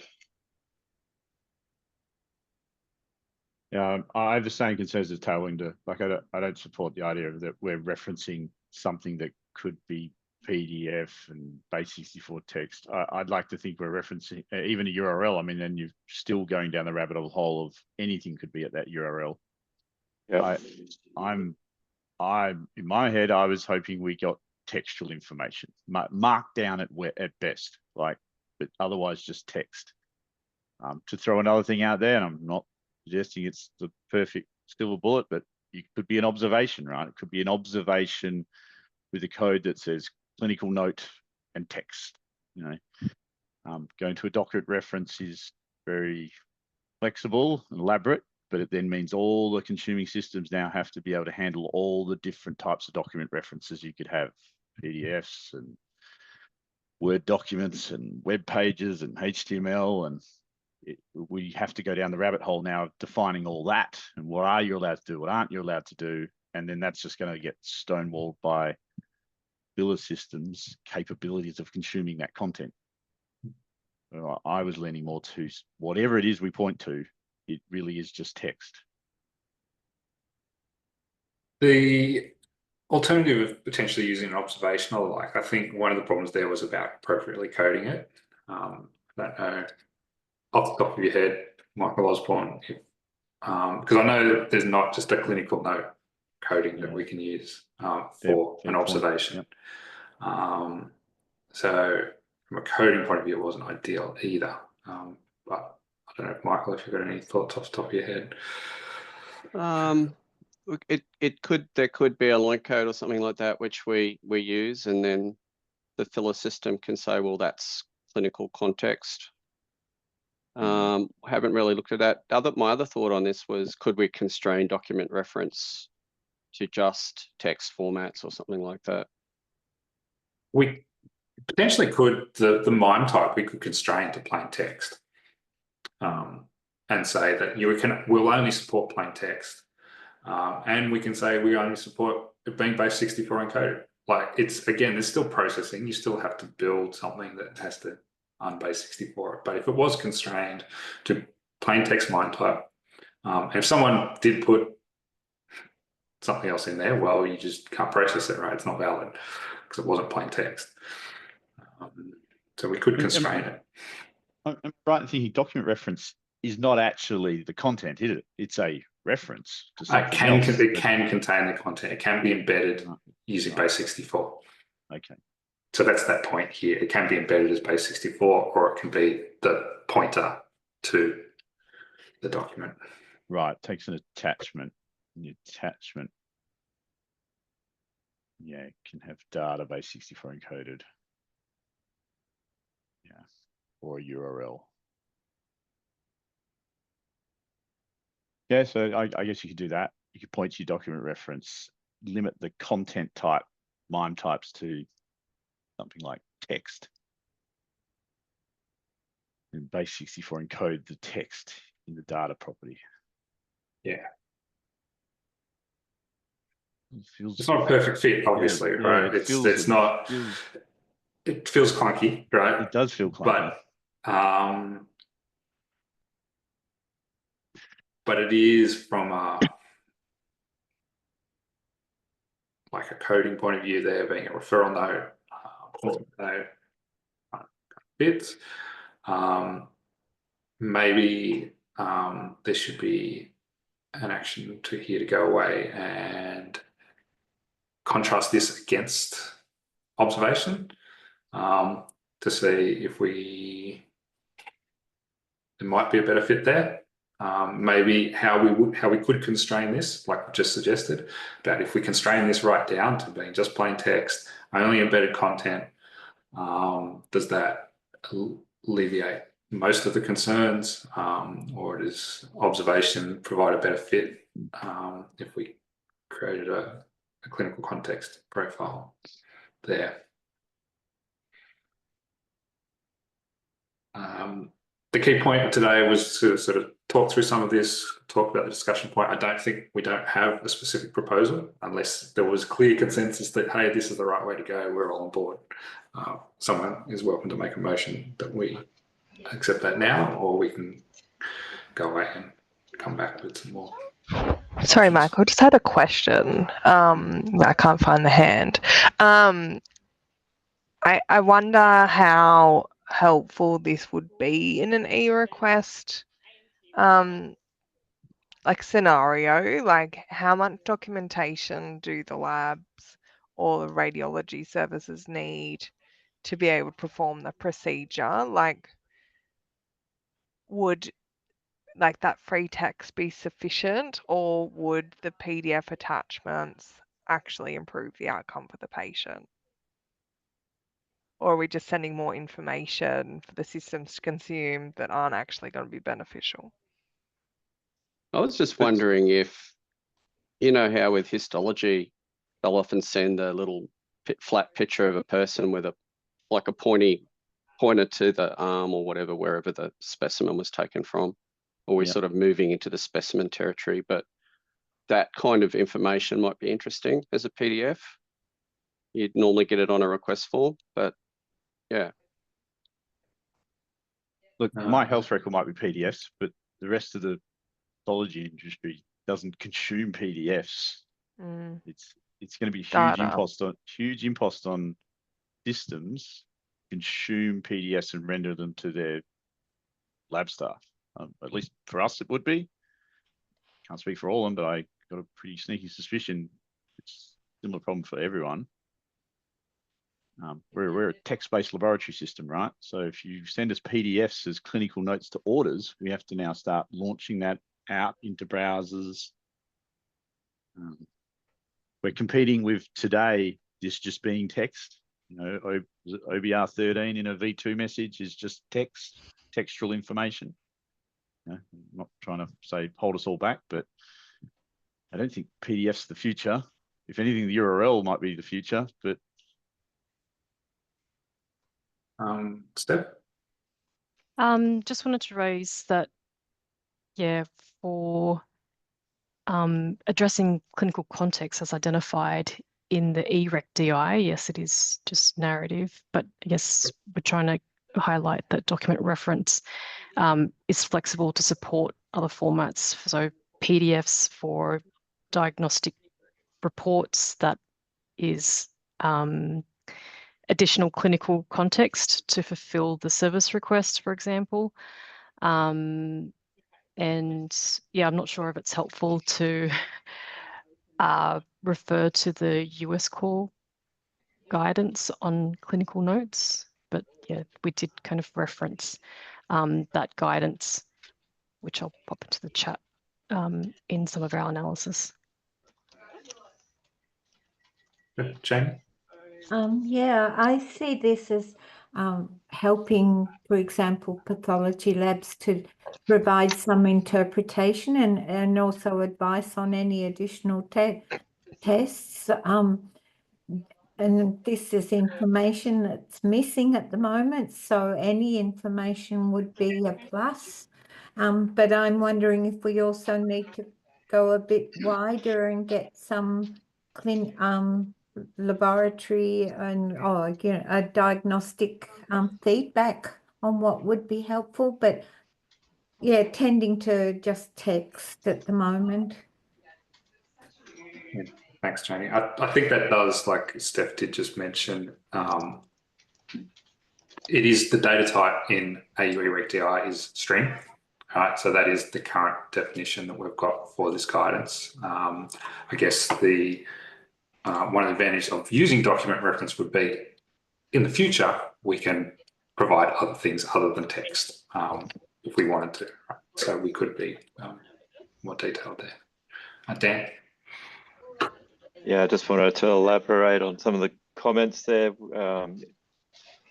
Yeah, I have the same concerns as Tailwinder. Like I don't support the idea that we're referencing something that could be PDF and base 64 text. I'd like to think we're referencing even a URL. I mean, then you're still going down the rabbit hole of anything could be at that URL. Yeah, I'm in my head, I was hoping we got textual information, marked down at best, like, but otherwise just text. To throw another thing out there, and I'm not suggesting it's the perfect silver bullet, but it could be an observation, right? It could be an observation with a code that says clinical note and text. You know, going to a document reference is very flexible and elaborate, but it then means all the consuming systems now have to be able to handle all the different types of document references you could have, PDFs and Word documents and web pages and HTML, and we have to go down the rabbit hole now of defining all that and what are you allowed to do, what aren't you allowed to do, and then that's just going to get stonewalled by biller systems' capabilities of consuming that content. I was leaning more to whatever it is we point to, it really is just text. The alternative of potentially using an observational, like I think one of the problems there was about appropriately coding it. I don't know off the top of your head, Michael Osborne, because I know that there's not just a clinical note coding that we can use for an observation. Yep. So from a coding point of view, it wasn't ideal either. But I don't know, Michael, if you've got any thoughts off the top of your head. Look, there could be a line code or something like that which we use, and then the filler system can say, well, that's clinical context. Haven't really looked at that. My other thought on this was, could we constrain document reference to just text formats or something like that? We potentially could, the MIME type, we could constrain to plain text, and say that we'll only support plain text, and we can say we only support it being base 64 encoded. Like, it's, again, there's still processing. You still have to build something that has to base 64. But if it was constrained to plain text MIME type, if someone did put something else in there, well, you just can't process it, right? It's not valid because it wasn't plain text. So we could constrain it. I'm right in thinking document reference is not actually the content, is it? It's a reference to something else. It can contain the content. It can be embedded using base 64. Okay. So that's that point here. It can be embedded as base 64, or it can be the pointer to the document. Right. It takes an attachment. The attachment, yeah, it can have data base 64 encoded. Yeah. Or a URL. Yeah, so I guess you could do that. You could point to your document reference, limit the content type, MIME types to something like text. And base 64 encode the text in the data property. Yeah. It's not a perfect fit, obviously, right? It feels clunky, right? It does feel clunky. But it is from like a coding point of view there, being a referral note, fits. Maybe there should be an action to go away and contrast this against observation, to see if there might be a better fit there. Maybe how we could constrain this, like we just suggested, that if we constrain this right down to being just plain text, only embedded content, does that alleviate most of the concerns, or does observation provide a better fit if we created a clinical context profile there? The key point today was to sort of talk through some of this, talk about the discussion point. I don't think we don't have a specific proposal unless there was clear consensus that, hey, this is the right way to go, we're all on board. Someone is welcome to make a motion that we accept that now, or we can go away and come back with some more. Sorry, Michael, just had a question. I can't find the hand. I wonder how helpful this would be in an eRequest like scenario. Like, how much documentation do the labs or the radiology services need to be able to perform the procedure? Like, would like that free text be sufficient, or would the PDF attachments actually improve the outcome for the patient? Or are we just sending more information for the systems to consume that aren't actually going to be beneficial? I was just wondering if, you know how with histology, they'll often send a little flat picture of a person with a pointer to the arm or whatever, wherever the specimen was taken from, or we're sort of moving into the specimen territory, but that kind of information might be interesting as a PDF. You'd normally get it on a request form, but yeah. Look, my health record might be PDFs, but the rest of the histology industry doesn't consume PDFs. Mm, It's going to be Data. huge impost on systems consume PDFs and render them to their lab staff. At least for us, it would be. Can't speak for all of them, but I got a pretty sneaky suspicion it's a similar problem for everyone. We're a text-based laboratory system, right? So if you send us PDFs as clinical notes to orders, we have to now start launching that out into browsers. We're competing with today this just being text. You know, OBR 13 in a V2 message is just text, textual information. You know, I'm not trying to say hold us all back, but I don't think PDF's the future. If anything, the URL might be the future, but Steph? Just wanted to raise that, yeah, for addressing clinical context as identified in the eReqDI, yes, it is just narrative, but I guess we're trying to highlight that document reference is flexible to support other formats. So PDFs for diagnostic reports, that is additional clinical context to fulfill the service request, for example. And yeah, I'm not sure if it's helpful to refer to the US core guidance on clinical notes, but yeah, we did kind of reference that guidance, which I'll pop into the chat in some of our analysis. Jane? Yeah, I see this as helping, for example, pathology labs to provide some interpretation and also advice on any additional tests. And this is information that's missing at the moment, so any information would be a plus. But I'm wondering if we also need to go a bit wider and get some laboratory and a diagnostic feedback on what would be helpful. But yeah, tending to just text at the moment. Yeah. Thanks, Janie. I think that does, like Steph did just mention, it is the data type in AU eReqDI is string. Right, so that is the current definition that we've got for this guidance. I guess the one advantage of using document reference would be in the future, we can provide other things other than text if we wanted to. Right? So we could be more detailed there. Dan? Yeah, I just wanted to elaborate on some of the comments there. For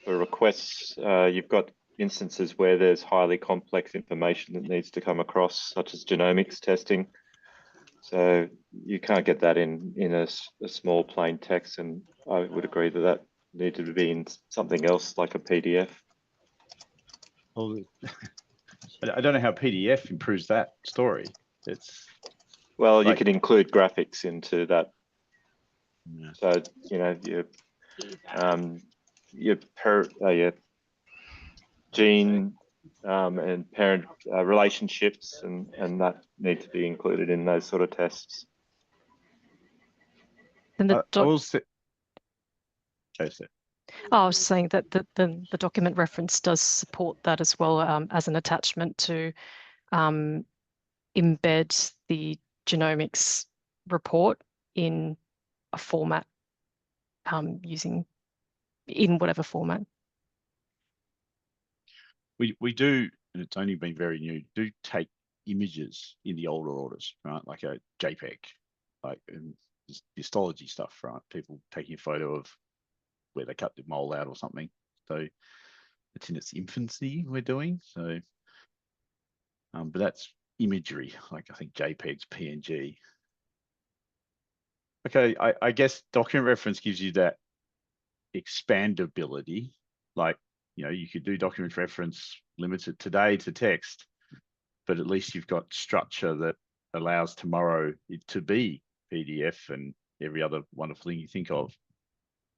requests, you've got instances where there's highly complex information that needs to come across, such as genomics testing. So you can't get that in a small plain text, and I would agree that that needed to be in something else like a PDF. Well, I don't know how PDF improves that story. It's well, like, you can include graphics into that. Yeah. So you know your gene and parent relationships and that need to be included in those sort of tests. And the I will say. Okay, so. I was saying that the document reference does support that as well as an attachment to embed the genomics report in a format using in whatever format. We do, and it's only been very new, do take images in the older orders, right? Like a JPEG, like histology stuff, right? People taking a photo of where they cut the mole out or something. So it's in its infancy we're doing. So, but that's imagery, like I think JPEGs, PNG. Okay, I guess document reference gives you that expandability. Like, you know, you could do document reference limited today to text, but at least you've got structure that allows tomorrow it to be PDF and every other wonderful thing you think of.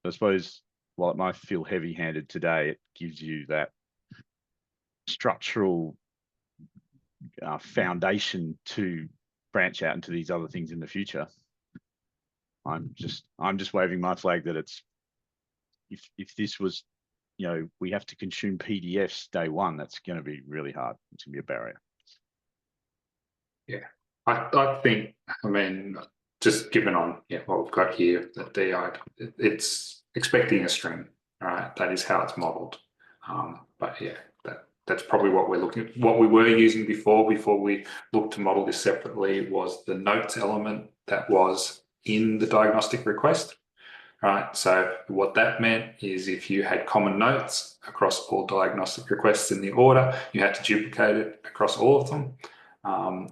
I suppose while it might feel heavy-handed today, it gives you that structural foundation to branch out into these other things in the future. I'm just waving my flag that it's, if this was, you know, we have to consume PDFs day one, that's going to be really hard. It's going to be a barrier. Yeah, I think, I mean, just given on what we've got here, the DI, it's expecting a string, right? That is how it's modeled. But yeah, that's probably what we're looking at. What we were using before we looked to model this separately was the notes element that was in the diagnostic request, right? So what that meant is if you had common notes across all diagnostic requests in the order, you had to duplicate it across all of them.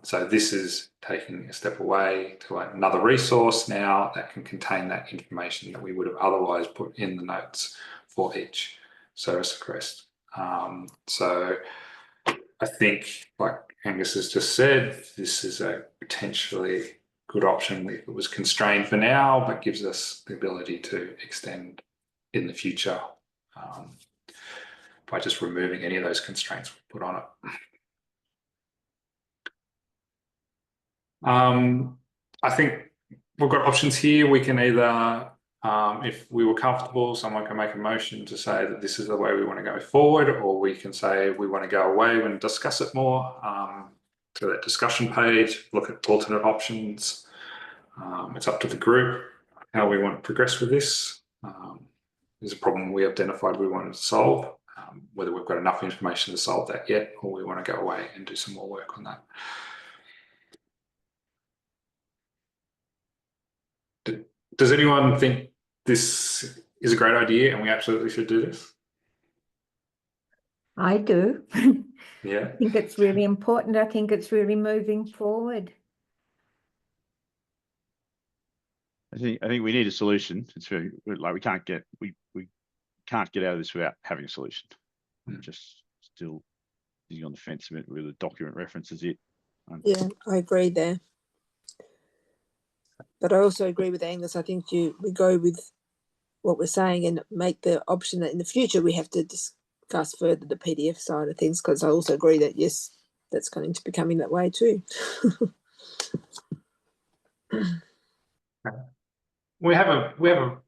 So this is taking a step away to another resource now that can contain that information that we would have otherwise put in the notes for each service request. So I think, like Angus has just said, this is a potentially good option if it was constrained for now, but gives us the ability to extend in the future by just removing any of those constraints we put on it. I think we've got options here. We can either, if we were comfortable, someone can make a motion to say that this is the way we want to go forward, or we can say we want to go away and discuss it more, to that discussion page, look at alternate options. It's up to the group how we want to progress with this. There's a problem we identified we wanted to solve. Whether we've got enough information to solve that yet, or we want to go away and do some more work on that. Does anyone think this is a great idea and we absolutely should do this? I do. Yeah. I think it's really important. I think it's really moving forward. I think we need a solution. It's very, like, we can't get out of this without having a solution. I'm just still sitting on the fence with the document reference is it. Yeah, I agree there. But I also agree with Angus. I think we go with what we're saying and make the option that in the future we have to discuss further the PDF side of things, because I also agree that, yes, that's going to be coming that way too. We have a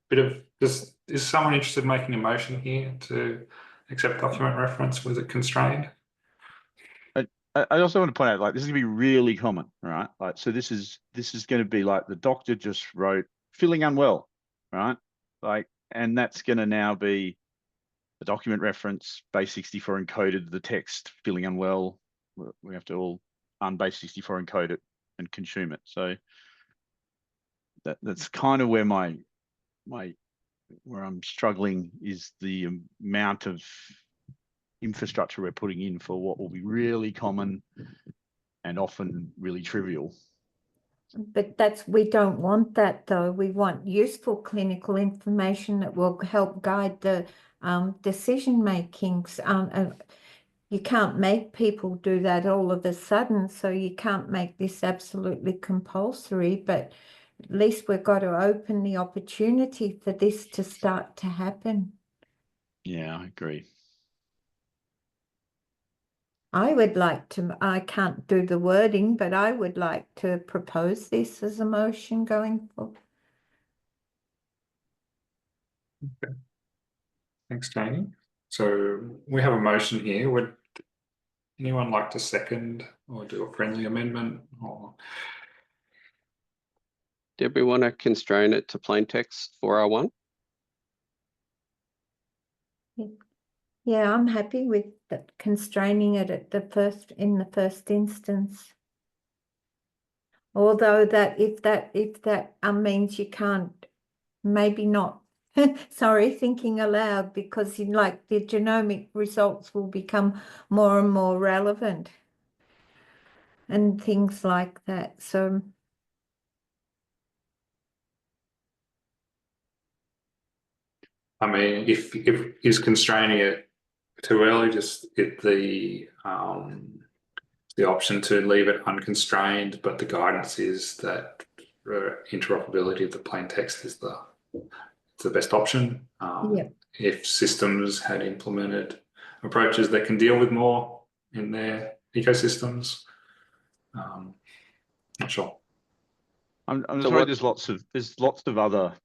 bit of this. Is someone interested in making a motion here to accept document reference? Was it constrained? I also want to point out, like, this is gonna be really common, right? Like, so this is going to be like the doctor just wrote feeling unwell, right? Like, and that's going to now be the document reference base 64 encoded the text feeling unwell. We have to all base 64 encode it and consume it. So that's kind of where where I'm struggling is the amount of infrastructure we're putting in for what will be really common and often really trivial. But we don't want that though. We want useful clinical information that will help guide the decision makings. You can't make people do that all of a sudden, so you can't make this absolutely compulsory, but at least we've got to open the opportunity for this to start to happen. Yeah, I agree. I would like to, I can't do the wording, but I would like to propose this as a motion going forward. Okay. Thanks, Janie. So we have a motion here. Would anyone like to second or do a friendly amendment? Or Did we want to constrain it to plain text 4R1? Yeah, I'm happy with that, constraining it at in the first instance. Although that if that means you can't, maybe not. Sorry, thinking aloud, because the genomic results will become more and more relevant and things like that. So I mean, if is constraining it too early, just get the option to leave it unconstrained, but the guidance is that interoperability of the plain text is the best option. If systems had implemented approaches that can deal with more in their ecosystems, Not sure. I'm So sorry. what- There's lots of other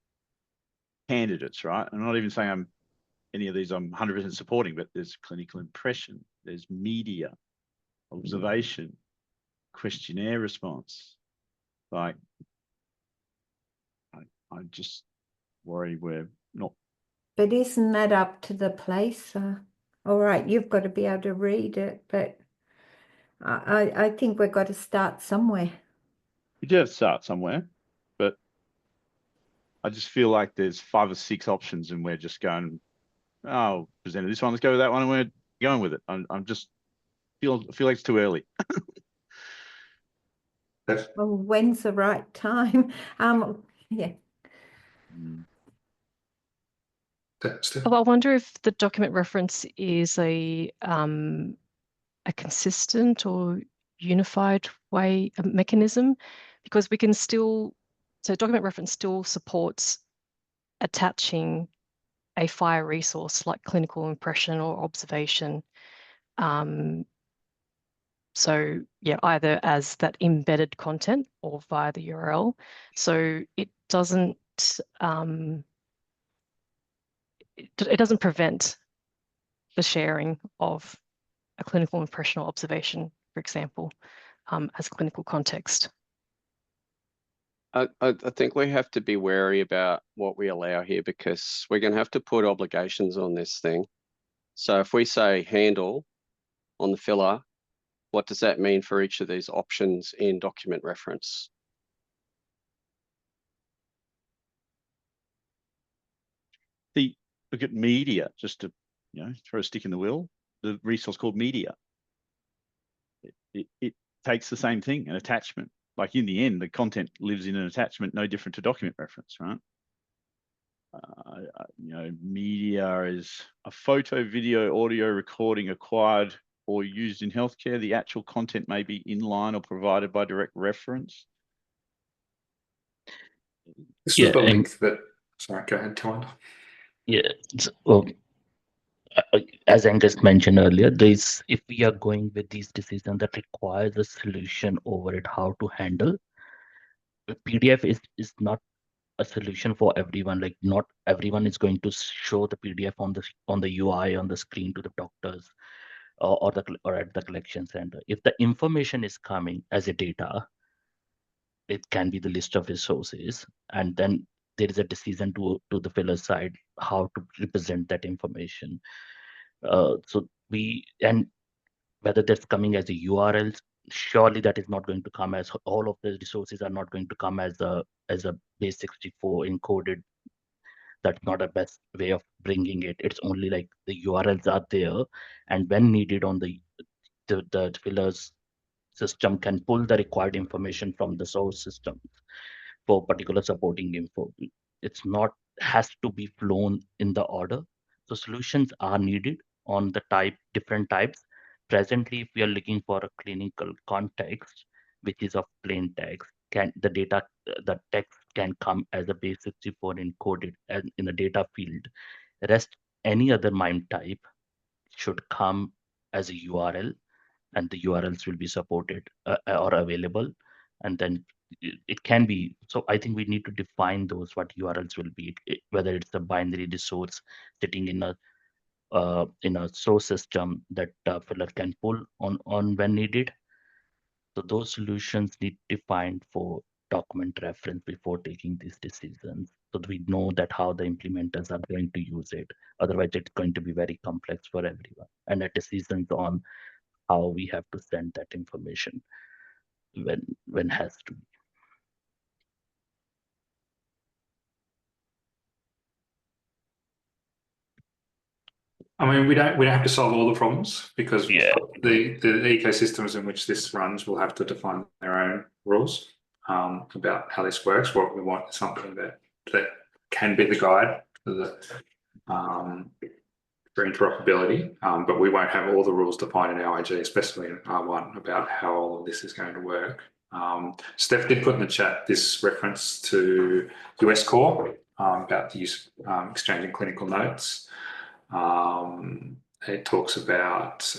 candidates, right? I'm not even saying any of these I'm 100% supporting, but there's clinical impression, there's media, observation, questionnaire response. Like, I just worry we're not. But isn't that up to the place? All right, you've got to be able to read it, but I think we've got to start somewhere. We do have to start somewhere, but I just feel like there's 5 or 6 options and we're just going, oh, presented this one, let's go with that one, and we're going with it. I'm just feel like it's too early. Well, when's the right time? Yeah. Well, I wonder if the document reference is a consistent or unified way, a mechanism, because we can still, so document reference still supports attaching a FHIR resource like clinical impression or observation. So yeah, either as that embedded content or via the URL. So it doesn't it doesn't prevent the sharing of a clinical impression or observation, for example, as clinical context. I think we have to be wary about what we allow here, because we're going to have to put obligations on this thing. So if we say handle on the filler, what does that mean for each of these options in document reference? Look at media, just to throw a stick in the wheel. The resource called media. It takes the same thing, an attachment. Like in the end, the content lives in an attachment, no different to document reference, right? Media is a photo, video, audio recording acquired or used in healthcare. The actual content may be inline or provided by direct reference. This was the link that. Sorry, go ahead, Tom. Yeah. Well, as Angus mentioned earlier, if we are going with these decisions that requires a solution over it, how to handle, PDF is not a solution for everyone. Like, not everyone is going to show the PDF on the UI on the screen to the doctors or at the collection center. If the information is coming as a data, it can be the list of resources, and then there is a decision to the filler side how to represent that information. And whether that's coming as a URL, surely that is not going to come as, all of the resources are not going to come as a base64 encoded. That's not a best way of bringing it. It's only like the URLs are there, and when needed on the filler's system can pull the required information from the source system for particular supporting info. It's not has to be flown in the order. So solutions are needed on the different types. Presently, if we are looking for a clinical context, which is of plain text, the text can come as a base64 encoded and in a data field. Rest any other MIME type should come as a URL, and the URLs will be supported or available, and then it can be. So I think we need to define those, what URLs will be, whether it's a binary resource sitting in a source system that filler can pull on when needed. So those solutions need defined for document reference before taking these decisions, so that we know that how the implementers are going to use it. Otherwise, it's going to be very complex for everyone, and a decisions on how we have to send that information when has to be. I mean, we don't have to solve all the problems, because the ecosystems in which this runs will have to define their own rules about how this works. What we want is something that can be the guide for for interoperability, but we won't have all the rules defined in our IG, especially in R1, about how all of this is going to work. Steph did put in the chat this reference to US Core about the use of exchanging clinical notes. It talks about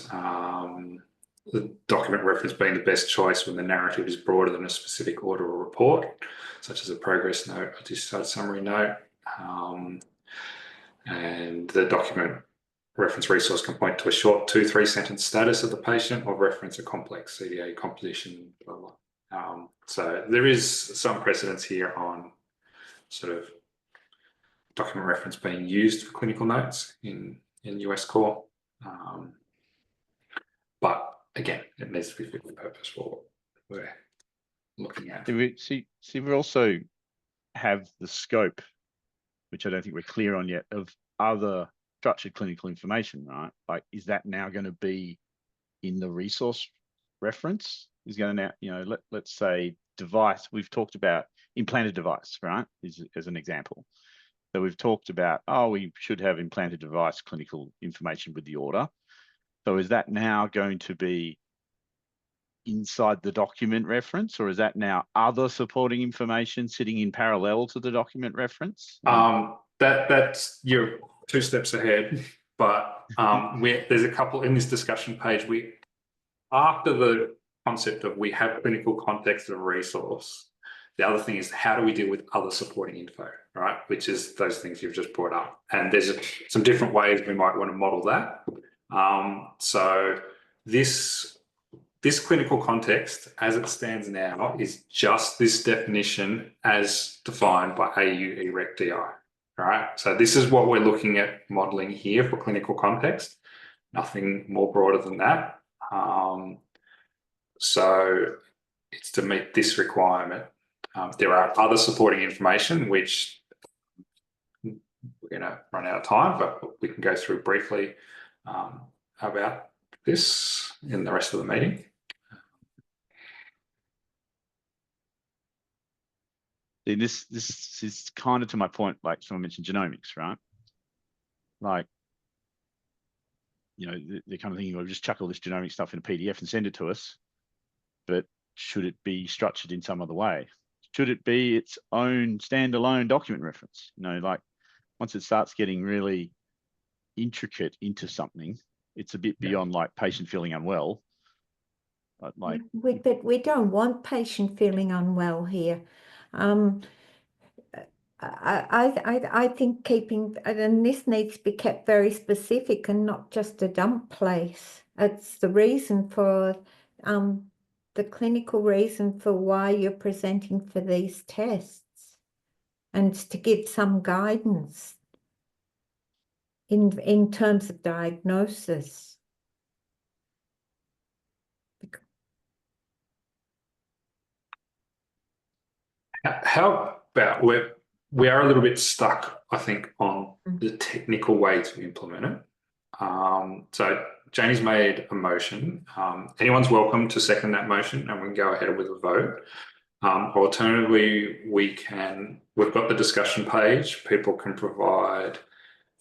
the document reference being the best choice when the narrative is broader than a specific order or report, such as a progress note or discharge summary note. And the document reference resource can point to a short 2-3 sentence status of the patient or reference a complex CDA composition, blah, blah. So there is some precedence here on sort of document reference being used for clinical notes in US core. But again, it needs to be fit for purpose for what we're looking at. See, we also have the scope, which I don't think we're clear on yet, of other structured clinical information, right? Like, is that now going to be in the resource reference? Is going to now, you know, let's say device, we've talked about implanted device, right? As an example. So we've talked about, oh, we should have implanted device clinical information with the order. So is that now going to be inside the document reference, or is that now other supporting information sitting in parallel to the document reference? That's you're 2 steps ahead, but there's a couple in this discussion page. After the concept of we have clinical context of resource, the other thing is how do we deal with other supporting info, right? Which is those things you've just brought up. And there's some different ways we might want to model that. So this clinical context, as it stands now, is just this definition as defined by AU eRequesting. Right, so this is what we're looking at modeling here for clinical context. Nothing more broader than that. So it's to meet this requirement. There are other supporting information which we're going to run out of time, but we can go through briefly about this in the rest of the meeting. This is kind of to my point, like someone mentioned genomics, right? Like, you know, they're kind of thinking, well, just chuck all this genomic stuff in a PDF and send it to us. But should it be structured in some other way? Should it be its own standalone document reference? You know, like once it starts getting really intricate into something, it's a bit beyond like patient feeling unwell. But like, but we don't want patient feeling unwell here. I think keeping, and this needs to be kept very specific and not just a dump place. It's the reason for the clinical reason for why you're presenting for these tests, and to give some guidance in terms of diagnosis. How about we are a little bit stuck, I think, on the technical way to implement it. So Janie's made a motion. Anyone's welcome to second that motion, and we can go ahead with a vote. Alternatively, we've got the discussion page. People can provide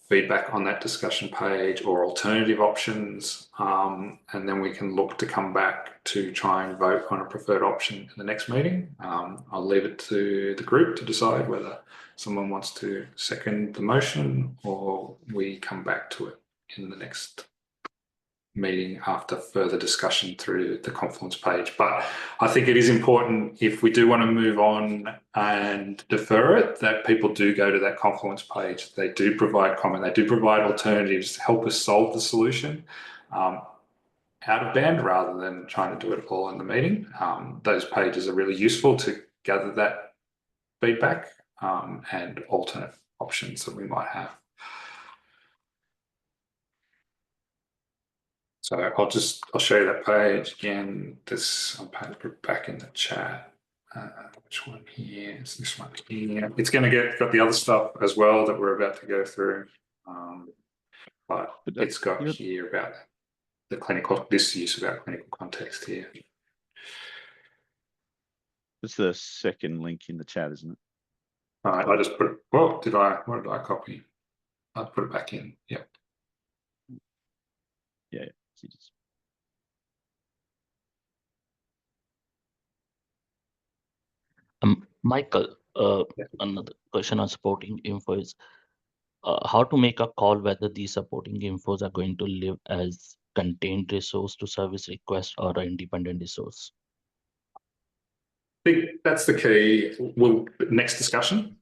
feedback on that discussion page or alternative options, and then we can look to come back to try and vote on a preferred option in the next meeting. I'll leave it to the group to decide whether someone wants to second the motion or we come back to it in the next meeting after further discussion through the Confluence page. But I think it is important, if we do want to move on and defer it, that people do go to that Confluence page. They do provide comment, they do provide alternatives to help us solve the solution out of band rather than trying to do it all in the meeting. Those pages are really useful to gather that feedback and alternate options that we might have. So I'll show you that page again. I'll put it back in the chat. Which one here? It's this one here. It's going to got the other stuff as well that we're about to go through. But it's got here about the clinical, this use about clinical context here. it's the second link in the chat, isn't it? I just put it, what did I copy? I put it back in. Yeah. Yeah. Michael, another question on supporting info is how to make a call whether these supporting infos are going to live as contained resource to service request or an independent resource? I think that's the key. Well, next discussion.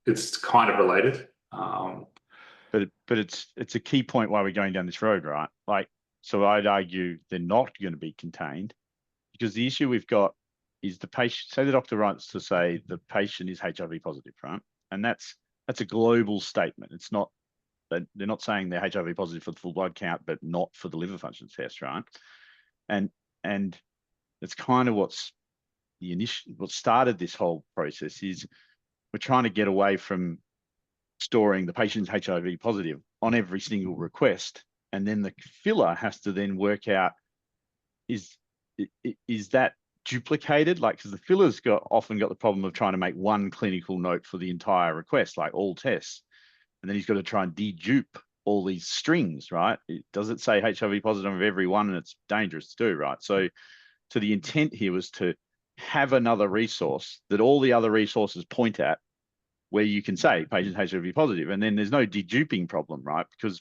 It's kind of related. But it's a key point why we're going down this road, right? Like, so I'd argue they're not going to be contained, because the issue we've got is the patient. Say the doctor writes to say the patient is HIV positive, right? And that's a global statement. It's not that they're not saying they're HIV positive for the full blood count, but not for the liver function test, right? And it's kind of what started this whole process is we're trying to get away from storing the patient's HIV positive on every single request, and then the filler has to then work out is that duplicated? Like, because the filler's often got the problem of trying to make one clinical note for the entire request, like all tests, and then he's got to try and dedupe all these strings, right? Does it say HIV positive of every one, and it's dangerous to do, right? So the intent here was to have another resource that all the other resources point at, where you can say patient HIV positive, and then there's no deduping problem, right? Because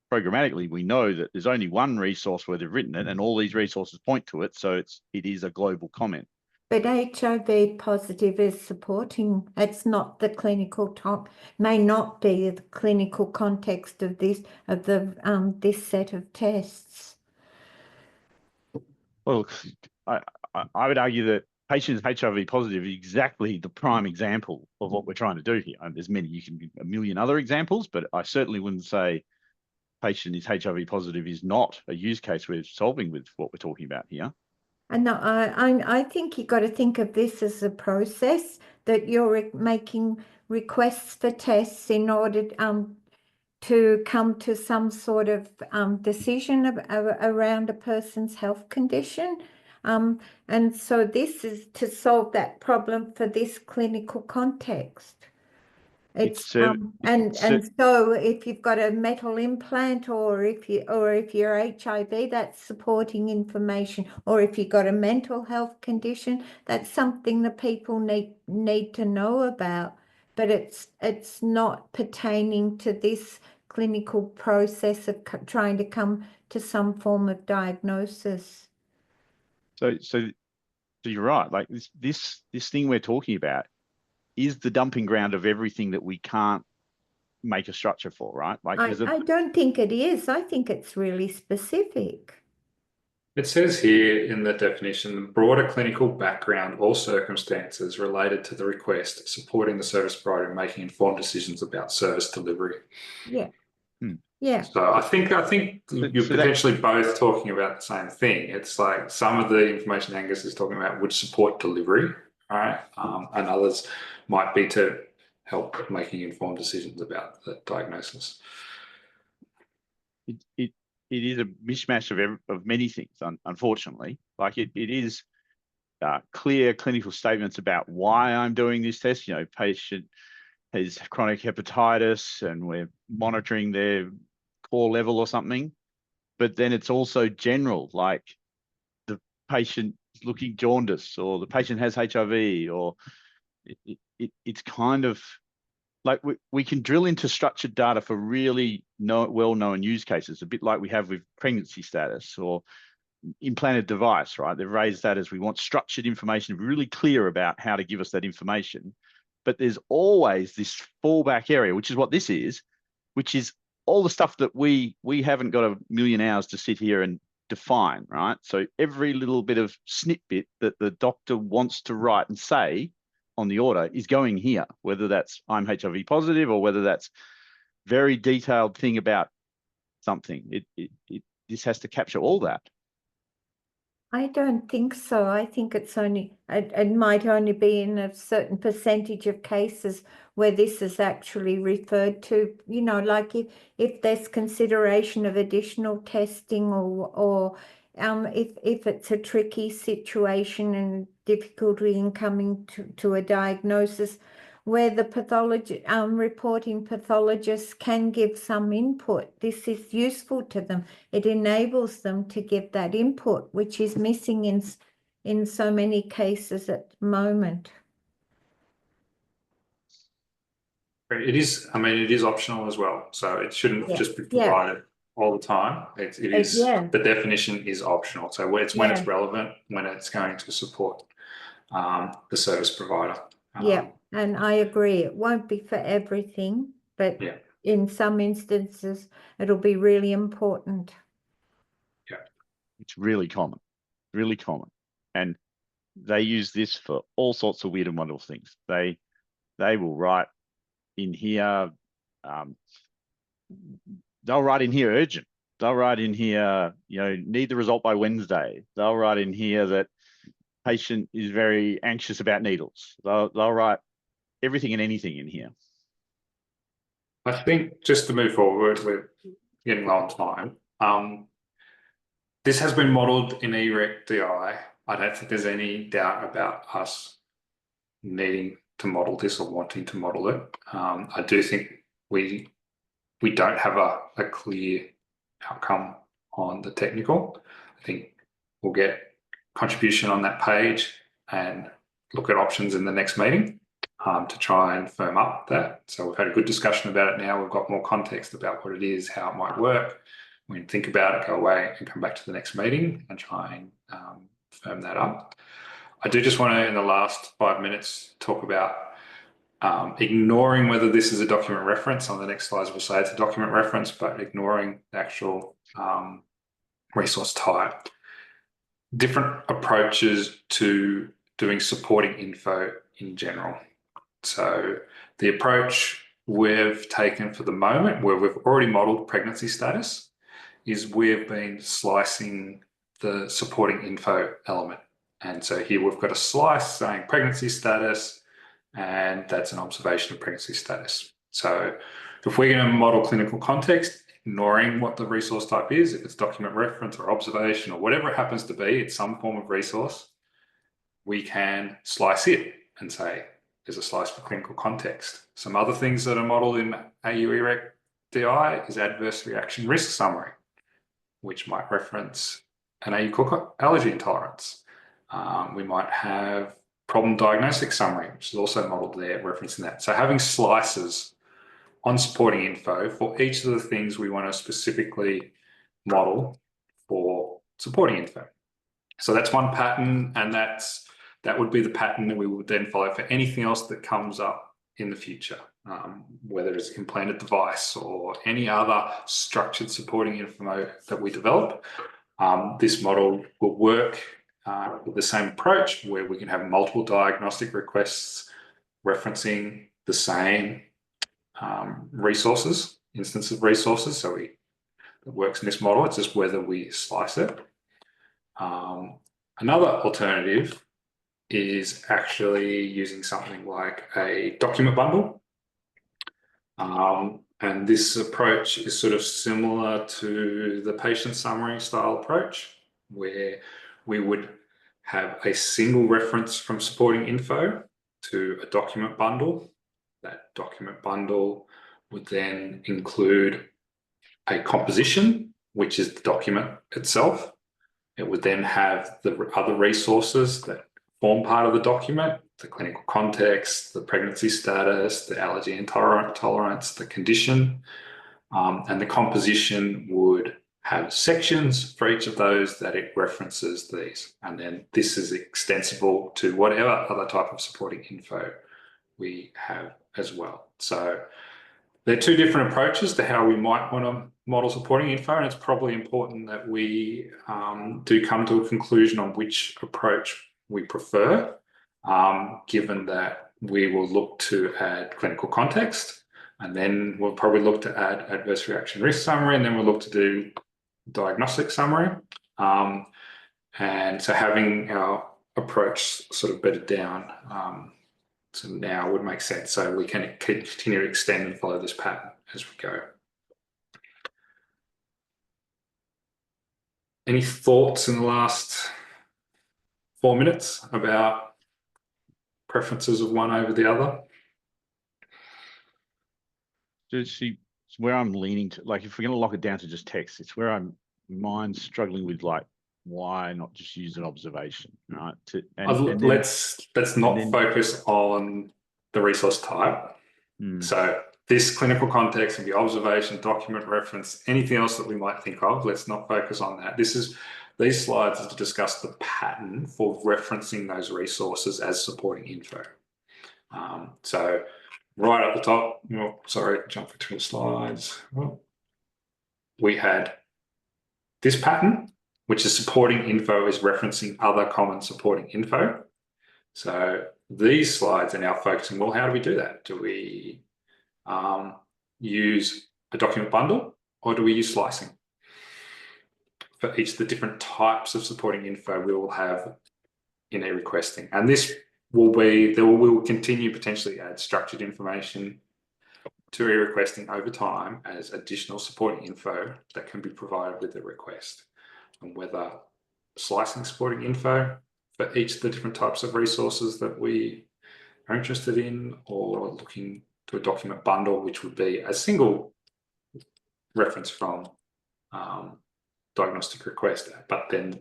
programmatically we know that there's only one resource where they've written it, and all these resources point to it, so it is a global comment. But HIV positive is supporting. It's not the clinical may not be the clinical context of this this set of tests. Well, I would argue that patients HIV positive is exactly the prime example of what we're trying to do here. And there's many, you can give a million other examples, but I certainly wouldn't say patient is HIV positive is not a use case we're solving with what we're talking about here. And I think you've got to think of this as a process that you're making requests for tests in order to come to some sort of decision around a person's health condition. And so this is to solve that problem for this clinical context. And so if you've got a metal implant, or if you're HIV, that's supporting information, or if you've got a mental health condition, that's something that people need to know about. But it's not pertaining to this clinical process of trying to come to some form of diagnosis. So you're right. Like this thing we're talking about is the dumping ground of everything that we can't make a structure for, right? Like, I don't think it is. I think it's really specific. It says here in the definition, broader clinical background or circumstances related to the request, supporting the service provider in making informed decisions about service delivery. Yeah. Yeah. So I think you're potentially both talking about the same thing. It's like some of the information Angus is talking about would support delivery, right? And others might be to help making informed decisions about the diagnosis. It is a mishmash of many things, unfortunately. Like it is clear clinical statements about why I'm doing this test. You know, patient has chronic hepatitis and we're monitoring their core level or something. But then it's also general, like the patient is looking jaundice, or the patient has HIV, or it's kind of like we can drill into structured data for really well-known use cases, a bit like we have with pregnancy status or implanted device, right? They've raised that as we want structured information, really clear about how to give us that information. But there's always this fallback area, which is what this is, which is all the stuff that we haven't got a million hours to sit here and define, right? So every little bit of snippet that the doctor wants to write and say on the order is going here, whether that's I'm HIV positive or whether that's very detailed thing about something. This has to capture all that. I don't think so. I think it's only, it might only be in a certain percentage of cases where this is actually referred to, you know, like if there's consideration of additional testing or if it's a tricky situation and difficulty in coming to a diagnosis, where the reporting pathologists can give some input. This is useful to them. It enables them to give that input, which is missing in so many cases at the moment. It is, I mean, it is optional as well, so it shouldn't just be provided. all the time. It Uh, is, yeah. the definition is optional. So it's when it's Yeah. relevant, when it's going to support the service provider. Yeah, and I agree. It won't be for everything, but Yeah. in some instances, it'll be really important. Yeah. It's really common, and they use this for all sorts of weird and wonderful things. They will write in here. They'll write in here urgent. They'll write in here, need the result by Wednesday. They'll write in here that patient is very anxious about needles. They'll write everything and anything in here. I think just to move forward, we're getting low on time. This has been modelled in eRequesting. I don't think there's any doubt about us needing to model this or wanting to model it. I do think we don't have a clear outcome on the technical. I think we'll get contribution on that page and look at options in the next meeting to try and firm up that. So we've had a good discussion about it now. We've got more context about what it is, how it might work. We can think about it, go away and come back to the next meeting and try and firm that up. I do just want to, in the last 5 minutes, talk about ignoring whether this is a document reference. On the next slides, we'll say it's a document reference, but ignoring the actual resource type. Different approaches to doing supporting info in general. So the approach we've taken for the moment, where we've already modeled pregnancy status, is we've been slicing the supporting info element. And so here we've got a slice saying pregnancy status, and that's an observation of pregnancy status. So if we're going to model clinical context, ignoring what the resource type is, if it's document reference or observation or whatever it happens to be, it's some form of resource, we can slice it and say, there's a slice for clinical context. Some other things that are modeled in AU eRequesting is adverse reaction risk summary, which might reference an AU cook allergy intolerance. We might have problem diagnostic summary, which is also modeled there, referencing that. So having slices on supporting info for each of the things we want to specifically model for supporting info. So that's one pattern, and that would be the pattern that we would then follow for anything else that comes up in the future, whether it's an implanted device or any other structured supporting info that we develop. This model will work with the same approach, where we can have multiple diagnostic requests referencing the same resources, instance of resources. So it works in this model. It's just whether we slice it. Another alternative is actually using something like a document bundle. And this approach is sort of similar to the patient summary style approach, where we would have a single reference from supporting info to a document bundle. That document bundle would then include a composition, which is the document itself. It would then have the other resources that form part of the document, the clinical context, the pregnancy status, the allergy intolerance, the condition, and the composition would have sections for each of those that it references these. And then this is extensible to whatever other type of supporting info we have as well. So there are two different approaches to how we might want to model supporting info, and it's probably important that we do come to a conclusion on which approach we prefer, given that we will look to add clinical context, and then we'll probably look to add adverse reaction risk summary, and then we'll look to do diagnostic summary. And so having our approach sort of bedded down so now would make sense. So we can continue to extend and follow this pattern as we go. Any thoughts in the last 4 minutes about preferences of one over the other? It's where I'm leaning to, like, if we're going to lock it down to just text, it's where I'm struggling with, like, why not just use an observation, right? Let's not focus on the resource type. So this clinical context can be observation, document reference, anything else that we might think of. Let's not focus on that. These slides are to discuss the pattern for referencing those resources as supporting info. So right at the top, sorry, jump for 2 slides. We had this pattern, which is supporting info is referencing other common supporting info. So these slides are now focusing, well, how do we do that? Do we use a document bundle, or do we use slicing? For each of the different types of supporting info we will have in eRequesting. And this will be, we will continue potentially add structured information to eRequesting over time as additional supporting info that can be provided with the request. And whether slicing supporting info for each of the different types of resources that we are interested in, or looking to a document bundle, which would be a single reference from diagnostic request, but then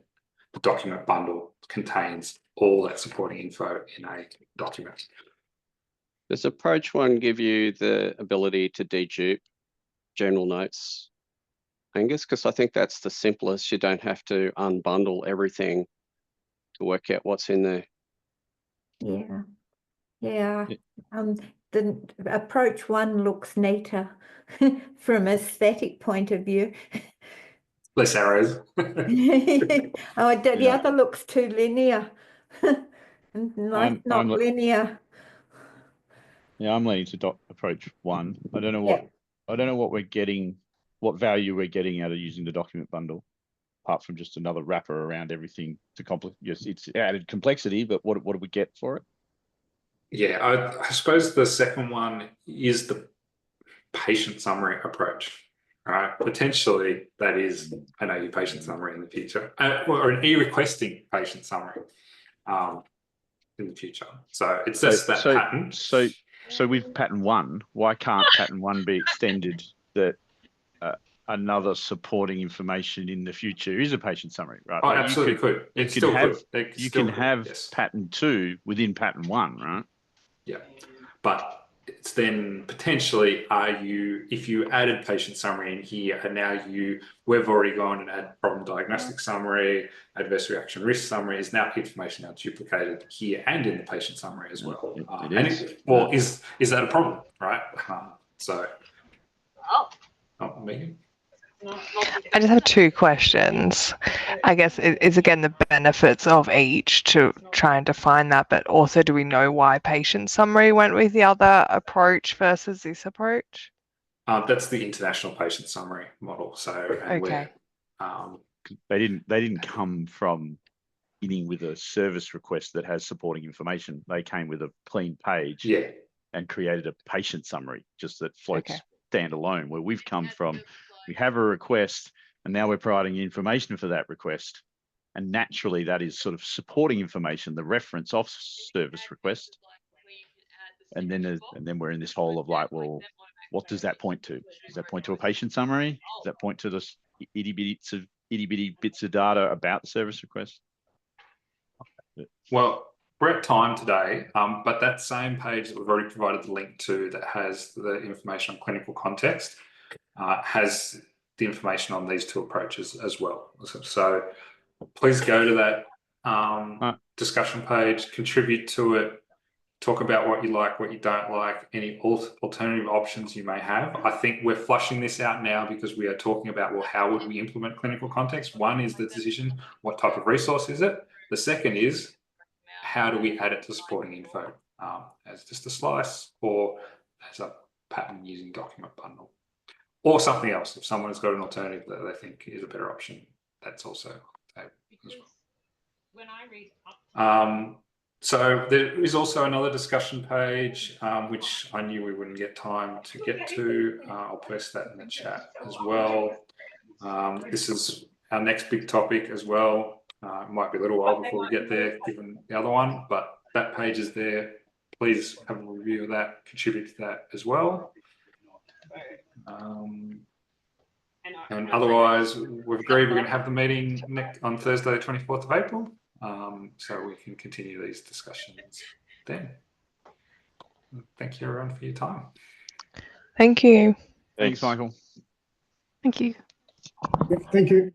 the document bundle contains all that supporting info in a document. Does approach 1 give you the ability to dedupe general notes, Angus? Because I think that's the simplest. You don't have to unbundle everything to work out what's in there. Yeah. The approach 1 looks neater from an aesthetic point of view. Less arrows. The other looks too linear. Not linear. Yeah, I'm leaning to approach 1. I don't know what we're getting, what value we're getting out of using the document bundle, apart from just another wrapper around everything to complicate. Yes, it's added complexity, but what do we get for it? Yeah, I suppose the second one is the patient summary approach. Right, potentially that is an AU patient summary in the future, or an eRequesting patient summary in the future. So it's just that pattern. So with pattern 1, why can't pattern 1 be extended that another supporting information in the future is a patient summary, right? Oh, like absolutely could. You can have pattern 2 within pattern 1, right? Yeah, but it's then potentially, if you added patient summary in here, and now we've already gone and add problem diagnostic summary, adverse reaction risk summary, is now information now duplicated here and in the patient summary as well. Is that a problem, right? Megan? I just have 2 questions. I guess it's again the benefits of each to try and define that, but also do we know why patient summary went with the other approach versus this approach? That's the international patient summary model. So okay. They didn't come from beginning with a service request that has supporting information. They came with a clean page and created a patient summary just that floats standalone, where we've come from. We have a request, and now we're providing information for that request. And naturally, that is sort of supporting information, the reference of service request. And then we're in this hole of like, well, what does that point to? Does that point to a patient summary? Does that point to the itty bitty bits of data about the service request? Well, we're at time today, but that same page that we've already provided the link to that has the information on clinical context has the information on these 2 approaches as well. So please go to that discussion page, contribute to it, talk about what you like, what you don't like, any alternative options you may have. I think we're flushing this out now because we are talking about, well, how would we implement clinical context? One is the decision, what type of resource is it? The second is, how do we add it to supporting info as just a slice or as a pattern using document bundle? Or something else. If someone has got an alternative that they think is a better option, that's also as well. So there is also another discussion page, which I knew we wouldn't get time to get to. I'll post that in the chat as well. This is our next big topic as well. It might be a little while before we get there, given the other one, but that page is there. Please have a review of that, contribute to that as well. And otherwise, we've agreed we're going to have the meeting on Thursday, the 24th of April, so we can continue these discussions then. Thank you, everyone, for your time. Thank you. Thanks, Michael. Thank you. Thank you.